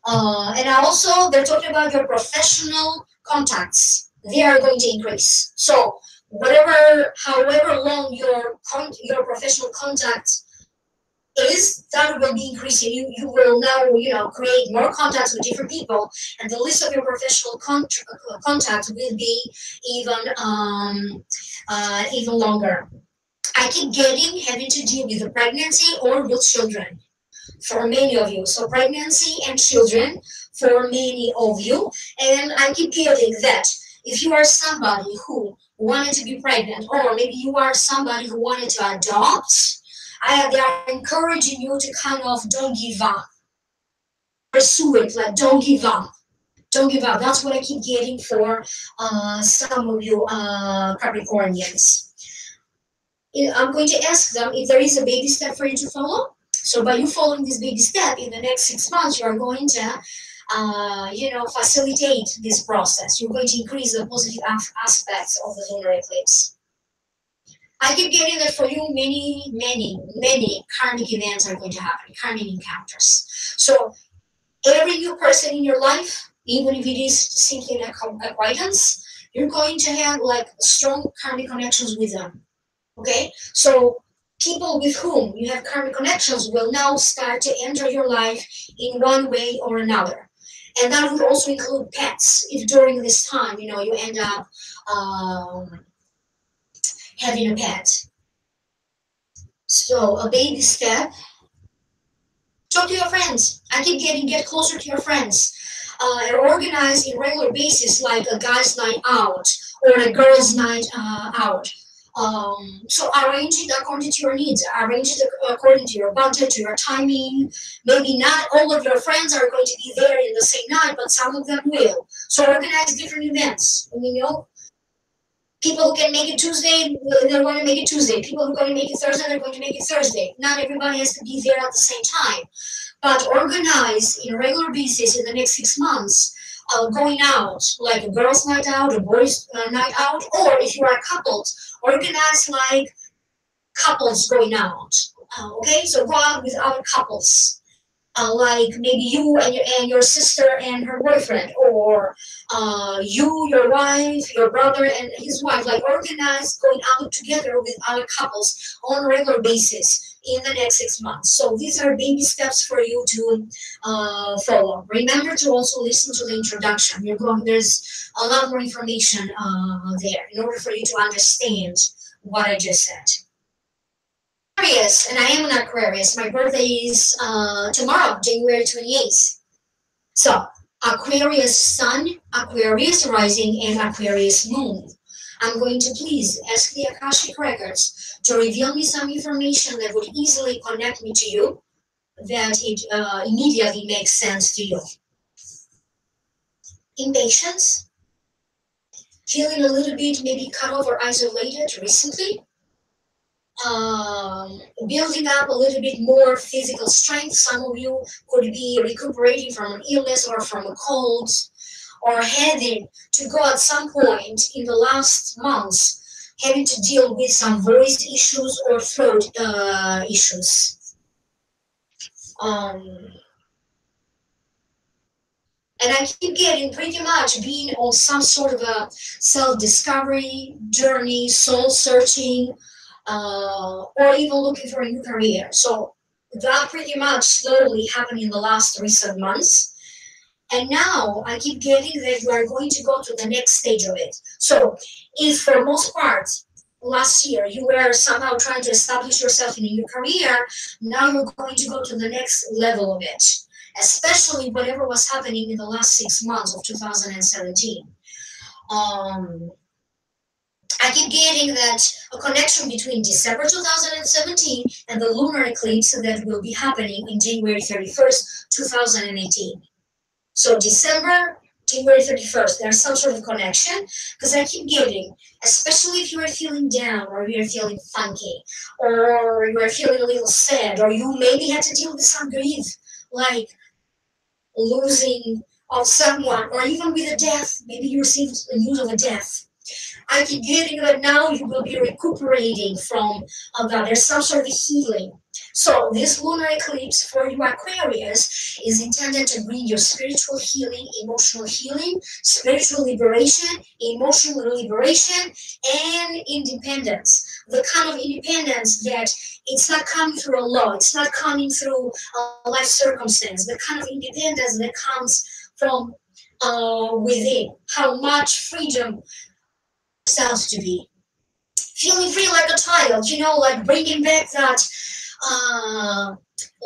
And also they're talking about your professional contacts. They are going to increase. So however long your professional contact is, that will be increasing. You will now, create more contacts with different people, and the list of your professional contacts will be even longer. I keep having to deal with the pregnancy or with children for many of you. So pregnancy and children. for many of you. And I keep getting that if you are somebody who wanted to be pregnant, or maybe you are somebody who wanted to adopt, they are encouraging you to kind of don't give up. Pursue it, like don't give up. Don't give up. That's what I keep getting for some of you Capricornians. I'm going to ask them if there is a baby step for you to follow. So by you following this baby step in the next 6 months, you are going to, facilitate this process. You're going to increase the positive aspects of the lunar eclipse. I keep getting that for you, many karmic events are going to happen, karmic encounters. So every new person in your life, even if it is simply an acquaintance, you're going to have like strong karmic connections with them. Okay, so people with whom you have karmic connections will now start to enter your life in one way or another. And that would also include pets. If during this time, you end up having a pet. So a baby step. Talk to your friends. I keep get closer to your friends. And organize in regular basis, like a guy's night out or a girl's night out. So arrange it according to your needs. Arrange it according to your budget, to your timing. Maybe not all of your friends are going to be there in the same night, but some of them will. So organize different events. People who can make it Tuesday, they're going to make it Tuesday. People who are going to make it Thursday, they're going to make it Thursday. Not everybody has to be there at the same time. But organize in a regular basis in the next 6 months, going out, like a girl's night out, a boy's night out, or if you are coupled, organize like couples going out. Okay, so go out with other couples. Like maybe you and your sister and her boyfriend, or you, your wife, your brother and his wife, like organize going out together with other couples on a regular basis in the next 6 months. So these are baby steps for you to follow. Remember to also listen to the introduction. There's a lot more information there in order for you to understand what I just said. Aquarius, and I am an Aquarius. My birthday is tomorrow, January 28th. So, Aquarius Sun, Aquarius Rising, and Aquarius Moon. I'm going to please ask the Akashic Records to reveal me some information that would easily connect me to you, that it immediately makes sense to you. Impatience, feeling a little bit maybe cut off or isolated recently. Building up a little bit more physical strength. Some of you could be recuperating from an illness or from a cold, or having to go at some point in the last months, having to deal with some voice issues or throat issues. And I keep getting pretty much being on some sort of a self-discovery journey, soul-searching, or even looking for a new career. So that pretty much slowly happened in the last recent months. And now I keep getting that you are going to go to the next stage of it. So if for most part last year you were somehow trying to establish yourself in a new career, now you're going to go to the next level of it, especially whatever was happening in the last 6 months of 2017. I keep getting that a connection between December 2017 and the lunar eclipse that will be happening in January 31st, 2018. So December, January 31st, there's some sort of connection, because I keep getting, especially if you are feeling down, or you are feeling funky, or you are feeling a little sad, or you maybe had to deal with some grief, like losing of someone, or even with a death. Maybe you received the news of a death. I keep getting that now you will be recuperating from that. There's some sort of healing. So this lunar eclipse for you Aquarius is intended to bring you spiritual healing, emotional healing, spiritual liberation, emotional liberation, and independence. The kind of independence that it's not coming through a law, it's not coming through a life circumstance, the kind of independence that comes from within. How much freedom sounds to be. Feeling free like a child, like bringing back that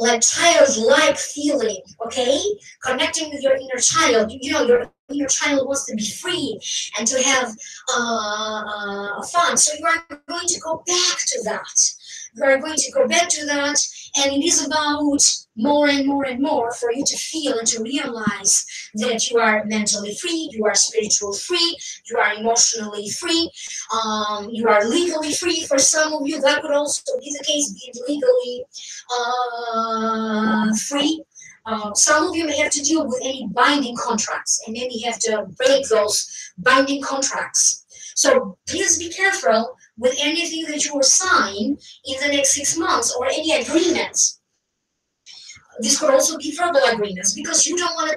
like childlike feeling, okay? Connecting with your inner child. You know, your inner child wants to be free and to have fun. So you are going to go back to that. You are going to go back to that, and it is about more and more and more for you to feel and to realize that you are mentally free, you are spiritually free, you are emotionally free, you are legally free. For some of you, that could also be the case, being legally free. Some of you may have to deal with any binding contracts and maybe have to break those binding contracts. So please be careful with anything that you will sign in the next 6 months or any agreements. This could also be verbal agreements because you don't want to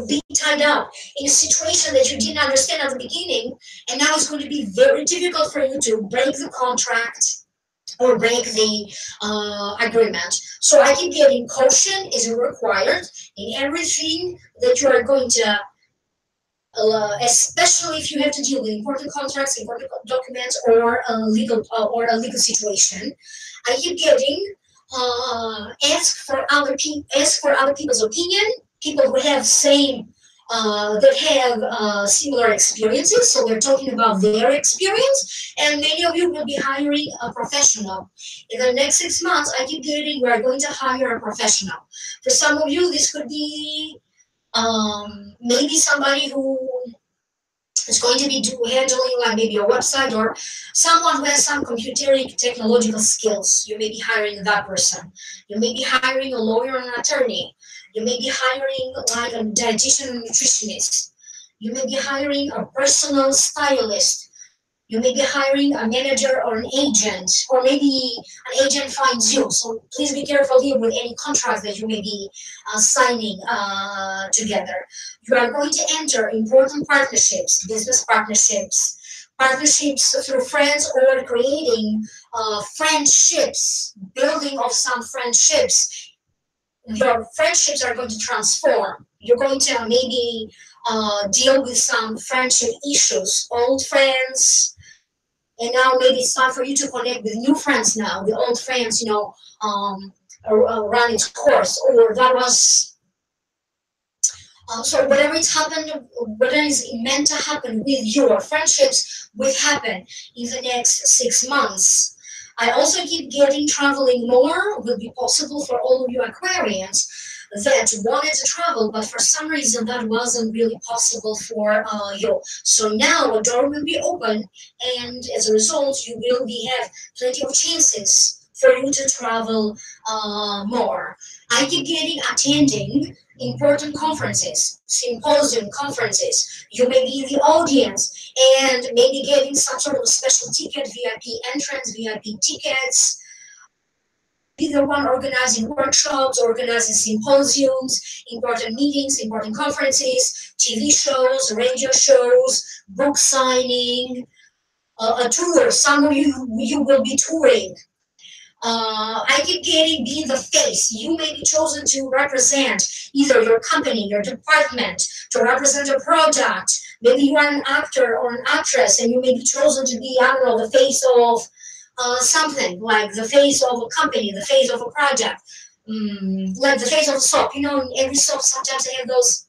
be tied up in a situation that you didn't understand at the beginning, and now it's going to be very difficult for you to break the contract or break the agreement. So I keep getting caution is required in everything that you are going to, especially if you have to deal with important contracts, important documents, or a legal situation. I keep getting ask for other people's opinion, people who have same that have similar experiences, so we're talking about their experience, and many of you will be hiring a professional. In the next 6 months, I keep getting we are going to hire a professional. For some of you, this could be maybe somebody who is going to be handling like maybe a website or someone who has some computeric technological skills. You may be hiring that person. You may be hiring a lawyer and an attorney. You may be hiring like a dietitian and nutritionist. You may be hiring a personal stylist. You may be hiring a manager or an agent, or maybe an agent finds you. So please be careful here with any contract that you may be signing together. You are going to enter important partnerships, business partnerships, partnerships through friends, or creating friendships, building of some friendships. Your friendships are going to transform. You're going to maybe deal with some friendship issues, old friends, and now maybe it's time for you to connect with new friends now. The old friends, run its course, or that was so whatever it's happened, whatever is meant to happen with your friendships will happen in the next 6 months. I also keep getting traveling more will be possible for all of you Aquarians that wanted to travel, but for some reason that wasn't really possible for you. So now a door will be open, and as a result, you will have plenty of chances for you to travel more. I keep getting attending important conferences, symposium conferences. You may be in the audience and maybe getting some sort of special ticket, VIP entrance, VIP tickets. Be the one organizing workshops, organizing symposiums, important meetings, important conferences, TV shows, radio shows, book signing, a tour. Some of you will be touring. I keep getting being the face. You may be chosen to represent either your company, your department, to represent a product. Maybe you are an actor or an actress, and you may be chosen to be, I don't know, the face of something, like the face of a company, the face of a project, like the face of a soap. You know, in every soap sometimes they have those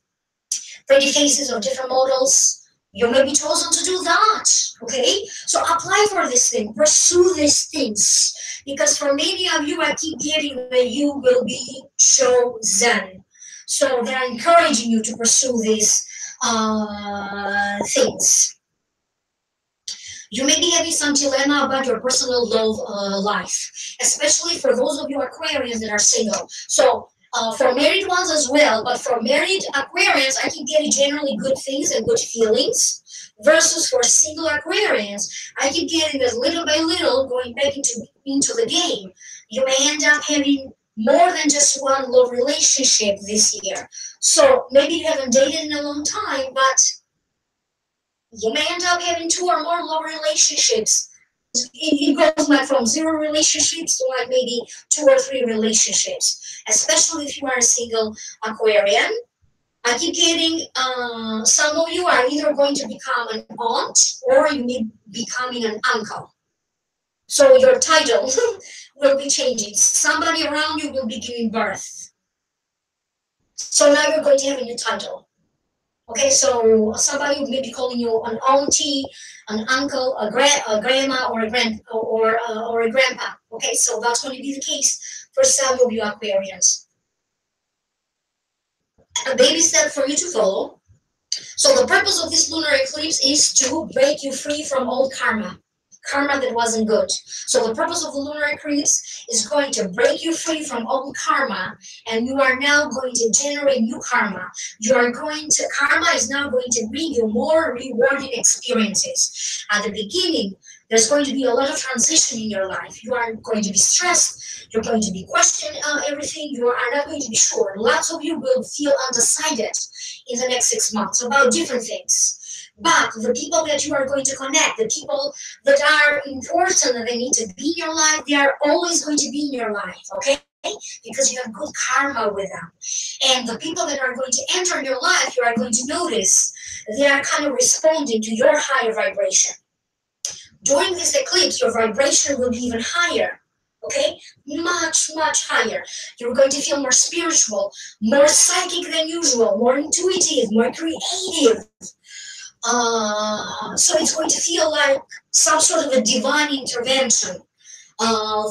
pretty faces of different models. You may be chosen to do that, okay? So apply for this thing, pursue these things, because for many of you, I keep getting that you will be chosen. So they're encouraging you to pursue these things. You may be having some dilemma about your personal love life, especially for those of you Aquarians that are single. So for married ones as well, but for married Aquarians, I keep getting generally good things and good feelings. Versus for single Aquarians, I keep getting that little by little going back into the game. You may end up having more than just one love relationship this year. So maybe you haven't dated in a long time, but you may end up having 2 or more love relationships. It goes like from 0 relationships to like maybe 2 or 3 relationships, especially if you are a single Aquarian. I keep getting some of you are either going to become an aunt or you may be becoming an uncle. So your title will be changing. Somebody around you will be giving birth. So now you're going to have a new title. Okay, so somebody may be calling you an auntie, an uncle, a grandma, or or a grandpa. Okay, so that's going to be the case for some of you Aquarians. A baby step for you to follow. So the purpose of this lunar eclipse is to break you free from old karma that wasn't good. So the purpose of the lunar eclipse is going to break you free from old karma, and you are now going to generate new karma. Karma is now going to bring you more rewarding experiences. At the beginning, there's going to be a lot of transition in your life. You are going to be stressed. You're going to be questioning everything. You are not going to be sure. Lots of you will feel undecided in the next 6 months about different things. But the people that you are going to connect, the people that are important and they need to be in your life, they are always going to be in your life, okay? Because you have good karma with them. And the people that are going to enter your life, you are going to notice they are kind of responding to your higher vibration. During this eclipse, your vibration will be even higher. Okay, much higher. You're going to feel more spiritual, more psychic than usual, more intuitive, more creative. So it's going to feel like some sort of a divine intervention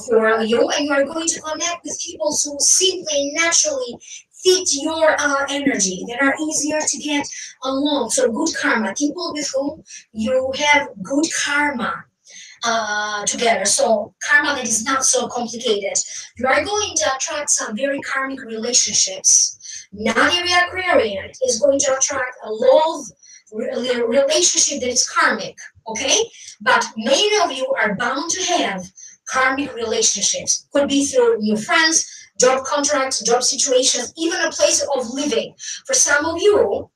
for you, and you are going to connect with people who simply naturally fit your energy, that are easier to get along. So good karma, people with whom you have good karma together. So karma that is not so complicated. You are going to attract some very karmic relationships. Not every Aquarian is going to attract a love relationship that is karmic, okay? But many of you are bound to have karmic relationships. Could be through new friends, job contracts, job situations, even a place of living. For some of you,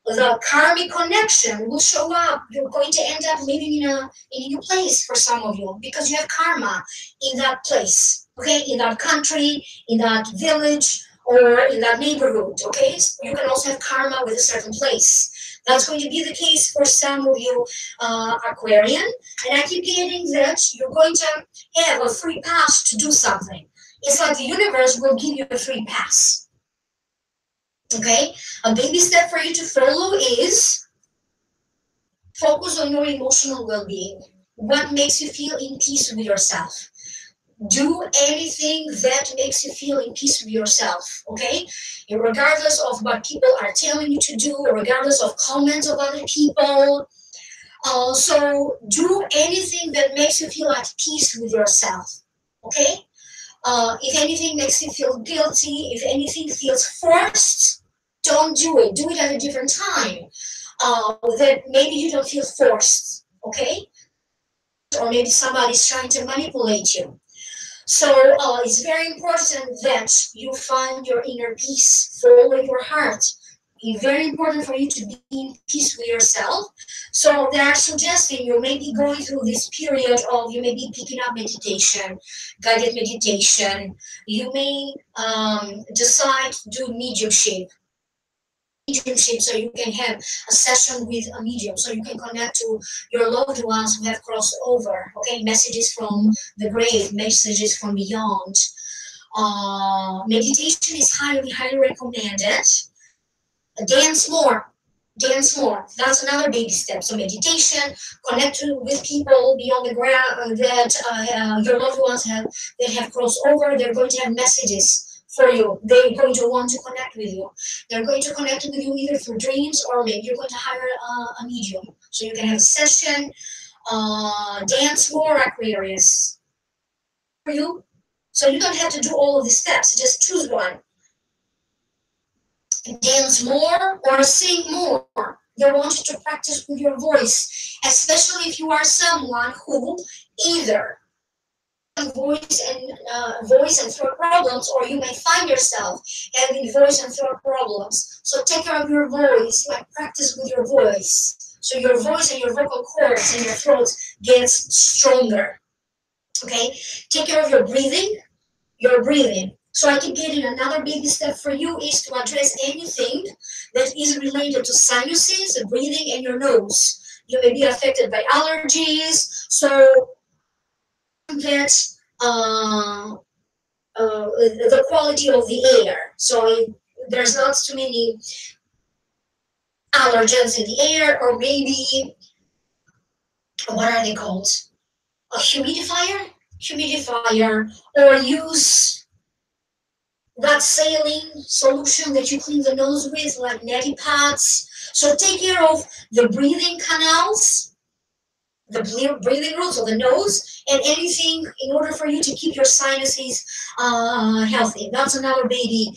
the karmic connection will show up. You're going to end up living in a new place for some of you because you have karma in that place, okay? In that country, in that village, or in that neighborhood, okay? You can also have karma with a certain place. That's going to be the case for some of you Aquarian. And I keep getting that you're going to have a free pass to do something. It's like the universe will give you a free pass. Okay? A baby step for you to follow is focus on your emotional well-being. What makes you feel in peace with yourself? Do anything that makes you feel in peace with yourself, okay? And regardless of what people are telling you to do, or regardless of comments of other people. So do anything that makes you feel at peace with yourself, okay? If anything makes you feel guilty, if anything feels forced, don't do it. Do it at a different time. That maybe you don't feel forced, okay? Or maybe somebody's trying to manipulate you. So it's very important that you find your inner peace, follow your heart. It's very important for you to be in peace with yourself. So they are suggesting you may be going through this period of, you may be picking up meditation, guided meditation. You may decide to do mediumship, so you can have a session with a medium, so you can connect to your loved ones who have crossed over, okay? Messages from the grave, messages from beyond. Meditation is highly recommended. Dance more. That's another baby step. So meditation, connect with people beyond the ground that your loved ones have crossed over. They're going to have messages for you. They're going to want to connect with you. They're going to connect with you either through dreams, or maybe you're going to hire a medium. So you can have a session, dance more, Aquarius. For you. So you don't have to do all of these steps. Just choose one. Dance more or sing more. You want you to practice with your voice, especially if you are someone who either voice and throat problems, or you may find yourself having voice and throat problems. So take care of your voice, like practice with your voice, so your voice and your vocal cords and your throat gets stronger. Okay, take care of your breathing. So I keep getting another baby step for you is to address anything that is related to sinuses, breathing, and your nose. You may be affected by allergies, so that the quality of the air. So there's not too many allergens in the air, or maybe, what are they called? A humidifier, or use that saline solution that you clean the nose with, like neti pads. So take care of the breathing canals, the breathing roots of the nose, and anything in order for you to keep your sinuses healthy. That's another baby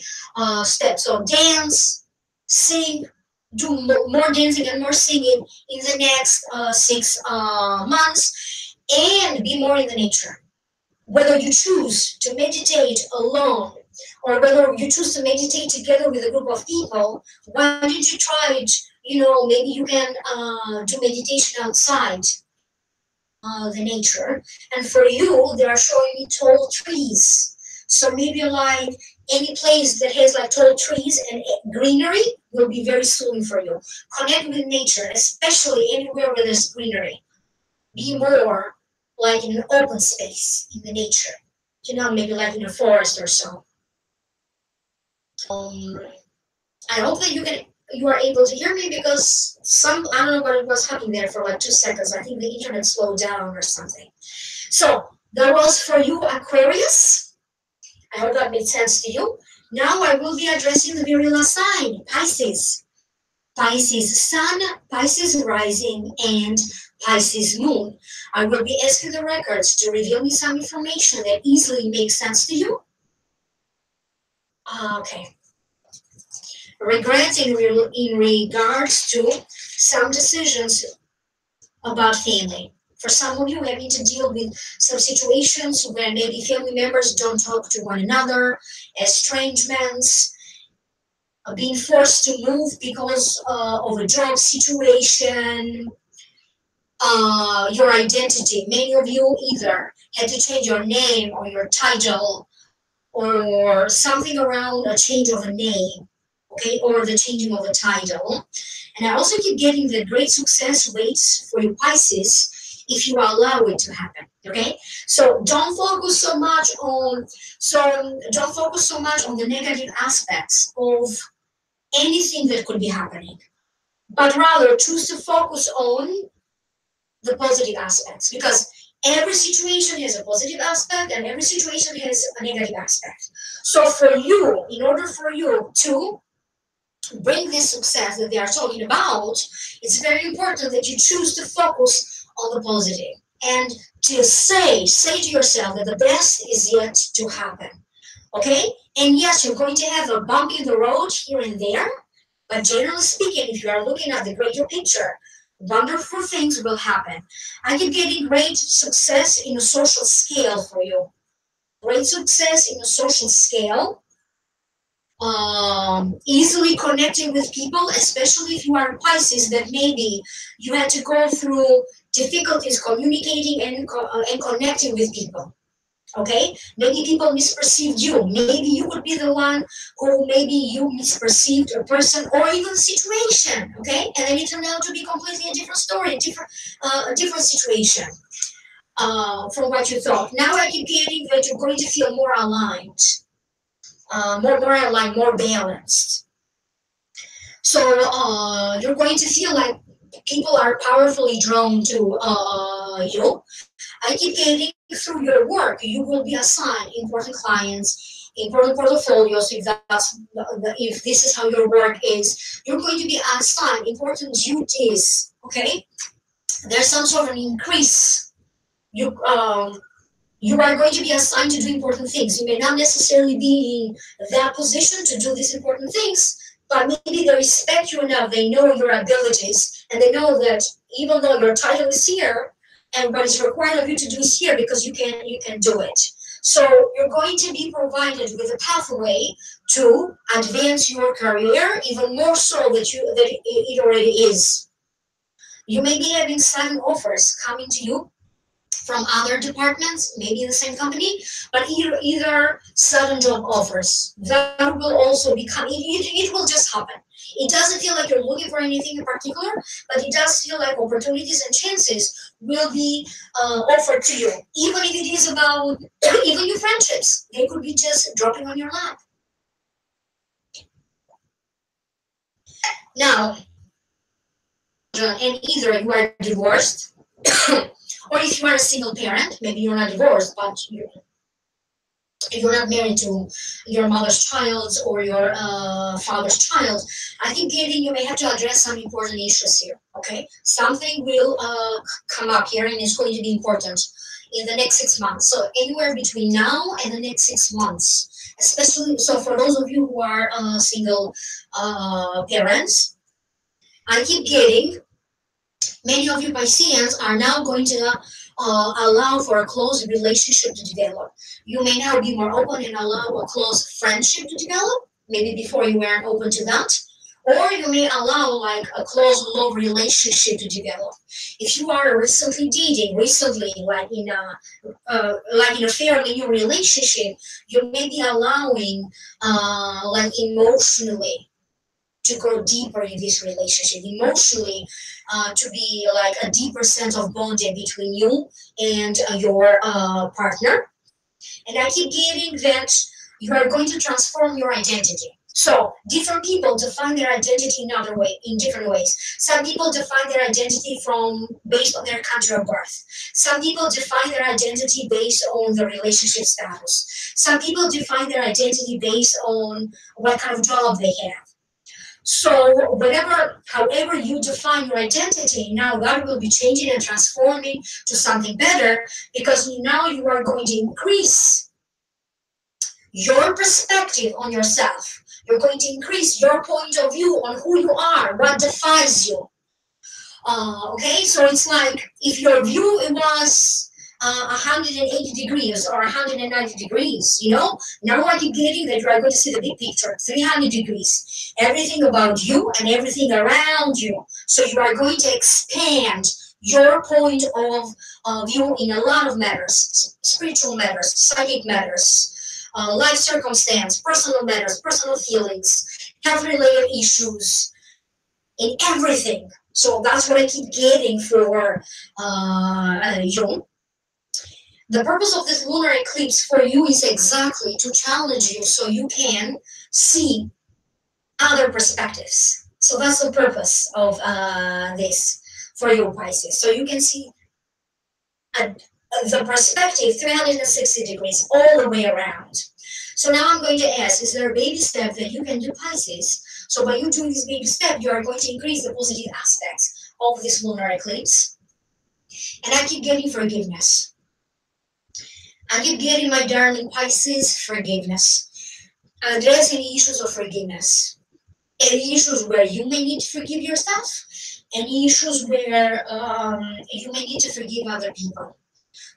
step. So dance, sing, do more dancing and more singing in the next 6 months, and be more in the nature. Whether you choose to meditate alone or whether you choose to meditate together with a group of people, why don't you try it? Maybe you can do meditation outside the nature. And for you, they are showing me tall trees. So maybe like any place that has like tall trees and greenery will be very soothing for you. Connect with nature, especially anywhere where there's greenery. Be more like in an open space in the nature. Maybe like in a forest or so. I hope that you are able to hear me, because I don't know what was happening there for like 2 seconds. I think the internet slowed down or something. So that was for you, Aquarius. I hope that made sense to you. Now I will be addressing the very last sign, Pisces. Pisces Sun, Pisces Rising, and Pisces Moon. I will be asking the records to reveal me some information that easily makes sense to you. Okay. Regrets in regards to some decisions about family. For some of you, having to deal with some situations where maybe family members don't talk to one another, estrangements, being forced to move because of a job situation, your identity. Many of you either had to change your name or your title, or something around a change of a name, okay, or the changing of a title. And I also keep getting the great success waits for you, Pisces, if you allow it to happen. Okay, so don't focus so much on the negative aspects of anything that could be happening, but rather choose to focus on the positive aspects, because every situation has a positive aspect and every situation has a negative aspect. So for you, in order for you to bring this success that they are talking about, it's very important that you choose to focus on the positive and to say to yourself that the best is yet to happen. Okay? And yes, you're going to have a bump in the road here and there, but generally speaking, if you are looking at the greater picture, wonderful things will happen. I keep getting great success in a social scale for you. Great success in a social scale. Easily connecting with people, especially if you are Pisces, that maybe you had to go through difficulties communicating and connecting with people. Okay, maybe people misperceived you. Maybe you would be the one who maybe you misperceived a person or even a situation. Okay, and then it turned out to be completely a different story, a different situation from what you thought. Now I keep getting that you're going to feel more aligned, more balanced. So you're going to feel like people are powerfully drawn to you. I keep getting through your work, you will be assigned important clients, important portfolios. If this is how your work is, you're going to be assigned important duties. Okay, there's some sort of increase. You are going to be assigned to do important things. You may not necessarily be in that position to do these important things, but maybe they respect you enough. They know your abilities, and they know that even though your title is here, and what is required of you to do is here, because you can do it. So you're going to be provided with a pathway to advance your career even more so that it already is. You may be having 7 offers coming to you from other departments, maybe in the same company, but either sudden job offers. That will also become, it will just happen. It doesn't feel like you're looking for anything in particular, but it does feel like opportunities and chances will be offered to you, even if it is about even your friendships. They could be just dropping on your lap. Now, and either you are divorced, or if you are a single parent, maybe you're not divorced, but if you're not married to your mother's child or your father's child, I think getting you may have to address some important issues here. Okay, something will come up here, and it's going to be important in the next 6 months. So anywhere between now and the next 6 months, especially so for those of you who are single parents, I keep getting many of you Pisceans are now going to allow for a close relationship to develop. You may now be more open and allow a close friendship to develop. Maybe before you weren't open to that. Or you may allow like a close love relationship to develop. If you are recently dating, like in a fairly new relationship, you may be allowing like emotionally to go deeper in this relationship, emotionally to be like a deeper sense of bonding between you and your partner. And I keep getting that you are going to transform your identity. So different people define their identity in different ways. Some people define their identity based on their country of birth. Some people define their identity based on the relationship status. Some people define their identity based on what kind of job they have. So however you define your identity, now that will be changing and transforming to something better, because now you are going to increase your perspective on yourself. You're going to increase your point of view on who you are, what defines you. Okay, so it's like if your view was 180 degrees or 190 degrees, now are you getting that you are going to see the big picture, 300 degrees, everything about you and everything around you. So you are going to expand your point of view in a lot of matters, spiritual matters, psychic matters, life circumstance, personal matters, personal feelings, health-related issues, in everything. So that's what I keep getting for you. The purpose of this lunar eclipse for you is exactly to challenge you so you can see other perspectives. So that's the purpose of this for you, Pisces. So you can see the perspective 360 degrees all the way around. So now I'm going to ask, is there a baby step that you can do, Pisces? So by you doing this baby step, you are going to increase the positive aspects of this lunar eclipse. And I keep getting forgiveness. I keep getting, my darling Pisces, forgiveness. Address any issues of forgiveness. Any issues where you may need to forgive yourself. Any issues where you may need to forgive other people.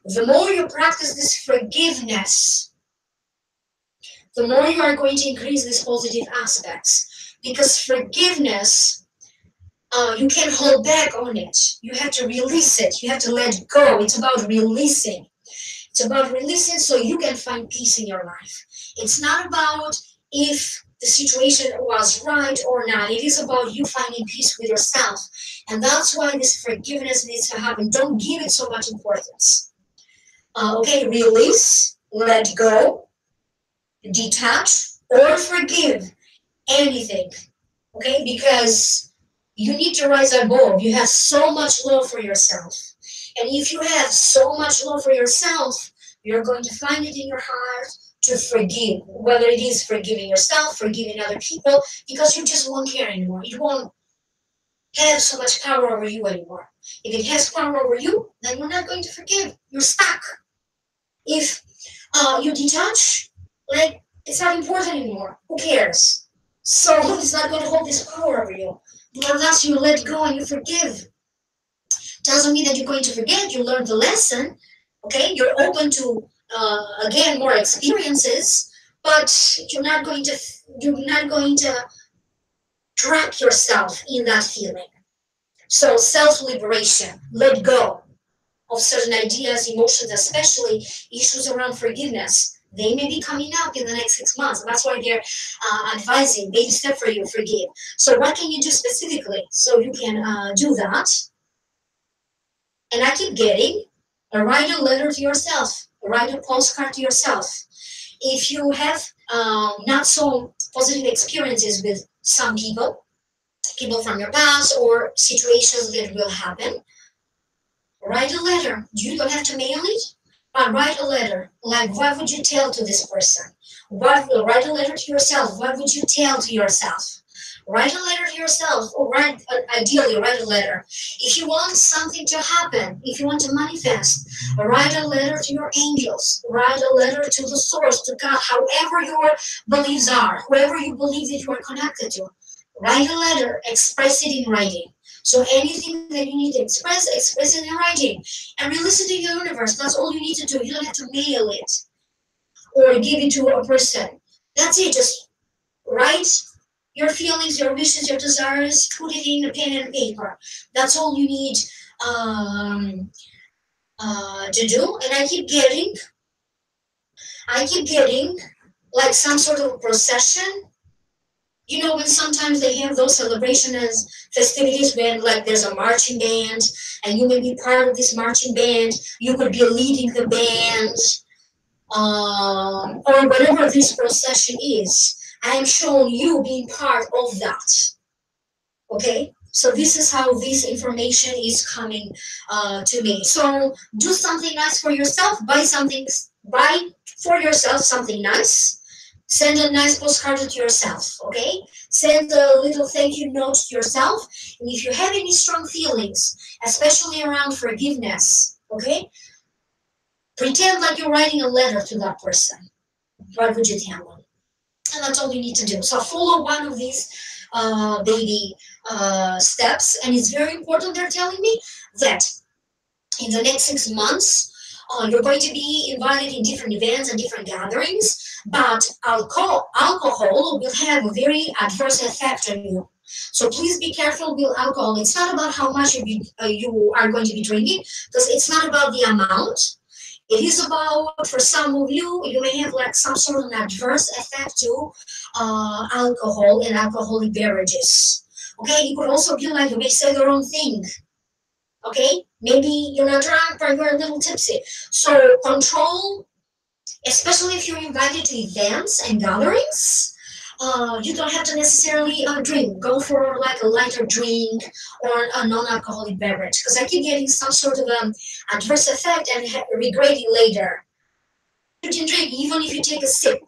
The more you practice this forgiveness, the more you are going to increase these positive aspects. Because forgiveness, you can't hold back on it. You have to release it. You have to let go. It's about releasing. It's about releasing so you can find peace in your life. It's not about if the situation was right or not. It is about you finding peace with yourself. And that's why this forgiveness needs to happen. Don't give it so much importance. Okay, release, let go, detach, or forgive anything. Okay, because you need to rise above. You have so much love for yourself. And if you have so much love for yourself, you're going to find it in your heart to forgive, whether it is forgiving yourself, forgiving other people, because you just won't care anymore. It won't have so much power over you anymore. If it has power over you, then you're not going to forgive. You're stuck. If you detach, like, it's not important anymore. Who cares? So it's not going to hold this power over you. But unless you let go and you forgive, doesn't mean that you're going to forget. You learned the lesson. Okay, you're open to again more experiences, but you're not going to trap yourself in that feeling. So self-liberation, let go. of certain ideas, emotions, especially issues around forgiveness. They may be coming up in the next 6 months. That's why they're advising baby step for you, forgive. So what can you do specifically so you can do that? And I keep getting, write a letter to yourself, write a postcard to yourself. If you have not so positive experiences with some people from your past or situations that will happen, write a letter. You don't have to mail it, but write a letter. Like, what would you tell to this person? Write a letter to yourself. What would you tell to yourself? Write a letter to yourself, or ideally write a letter. If you want something to happen, if you want to manifest, write a letter to your angels. Write a letter to the source, to God, however your beliefs are, whoever you believe that you are connected to. Write a letter, express it in writing. So anything that you need to express it in writing and release it to the universe. That's all you need to do. You don't have to mail it or give it to a person. That's it. Just write your feelings, your wishes, your desires, put it in a pen and paper. That's all you need to do. And I keep getting like some sort of procession. You know, when sometimes they have those celebrations, festivities when like there's a marching band and you may be part of this marching band, you could be leading the band, or whatever this procession is. I am showing you being part of that. Okay? So this is how this information is coming to me. So do something nice for yourself, buy for yourself something nice. Send a nice postcard to yourself, okay? Send a little thank you note to yourself. And if you have any strong feelings, especially around forgiveness, okay? Pretend like you're writing a letter to that person. What would you tell them? And that's all you need to do. So follow one of these baby steps. And it's very important, they're telling me, that in the next 6 months, you're going to be invited in different events and different gatherings, but alcohol will have a very adverse effect on you. So please be careful with alcohol. It's not about how much you are going to be drinking, because it's not about the amount. It is about, for some of you, you may have like some sort of adverse effect to alcohol and alcoholic beverages. Okay, it could also be like you may say the wrong thing. Okay, maybe you're not drunk, but you're a little tipsy. So control, especially if you're invited to events and gatherings. You don't have to necessarily drink. Go for like a lighter drink or a non-alcoholic beverage, because I keep getting some sort of adverse effect and regretting later. You can drink even if you take a sip.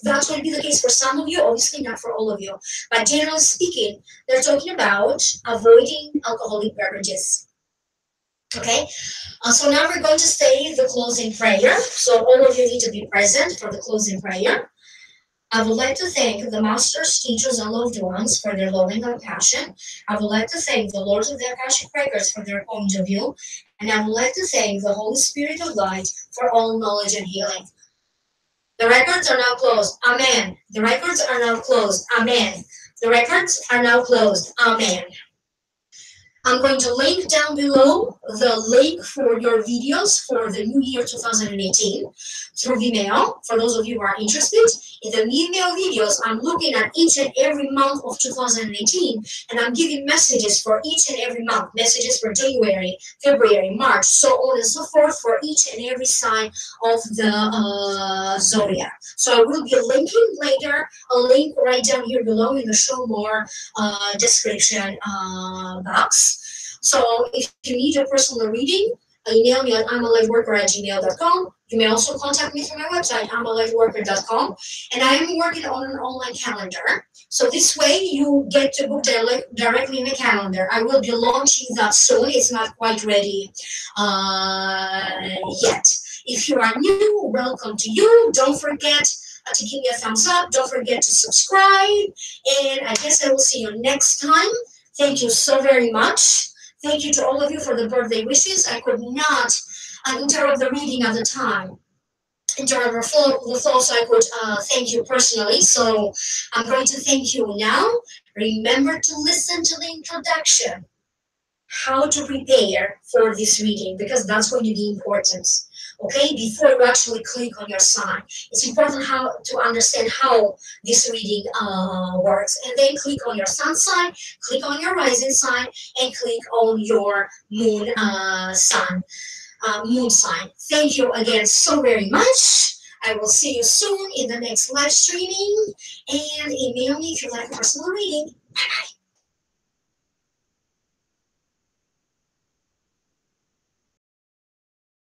That's going to be the case for some of you, obviously not for all of you. But generally speaking, they're talking about avoiding alcoholic beverages. Okay, so now we're going to say the closing prayer. So all of you need to be present for the closing prayer. I would like to thank the masters, teachers, and loved ones for their love and compassion. I would like to thank the Lords of the Akashic Records for their point of view. And I would like to thank the Holy Spirit of Light for all knowledge and healing. The records are now closed. Amen. The records are now closed. Amen. The records are now closed. Amen. I'm going to link down below the link for your videos for the new year 2018 through Vimeo, for those of you who are interested. In the Vimeo videos, I'm looking at each and every month of 2018, and I'm giving messages for each and every month, messages for January, February, March, so on and so forth, for each and every sign of the zodiac. So I will be linking later, a link right down here below in the show more description box. So if you need a personal reading, email me at amalightworker@gmail.com. You may also contact me through my website, amalightworker.com. And I am working on an online calendar. So this way you get to book directly in the calendar. I will be launching that soon. It's not quite ready yet. If you are new, welcome to you. Don't forget to give me a thumbs up. Don't forget to subscribe. And I guess I will see you next time. Thank you so very much. Thank you to all of you for the birthday wishes. I could not interrupt the reading at the time. Interrupt the flow, so I could thank you personally. So I'm going to thank you now. Remember to listen to the introduction. how to prepare for this reading, because that's going to be important. Okay, before you actually click on your sign, it's important how to understand how this reading works, and then click on your sun sign, click on your rising sign, and click on your moon sign. Thank you again so very much. I will see you soon in the next live streaming, and email me if you like a personal reading. Bye bye.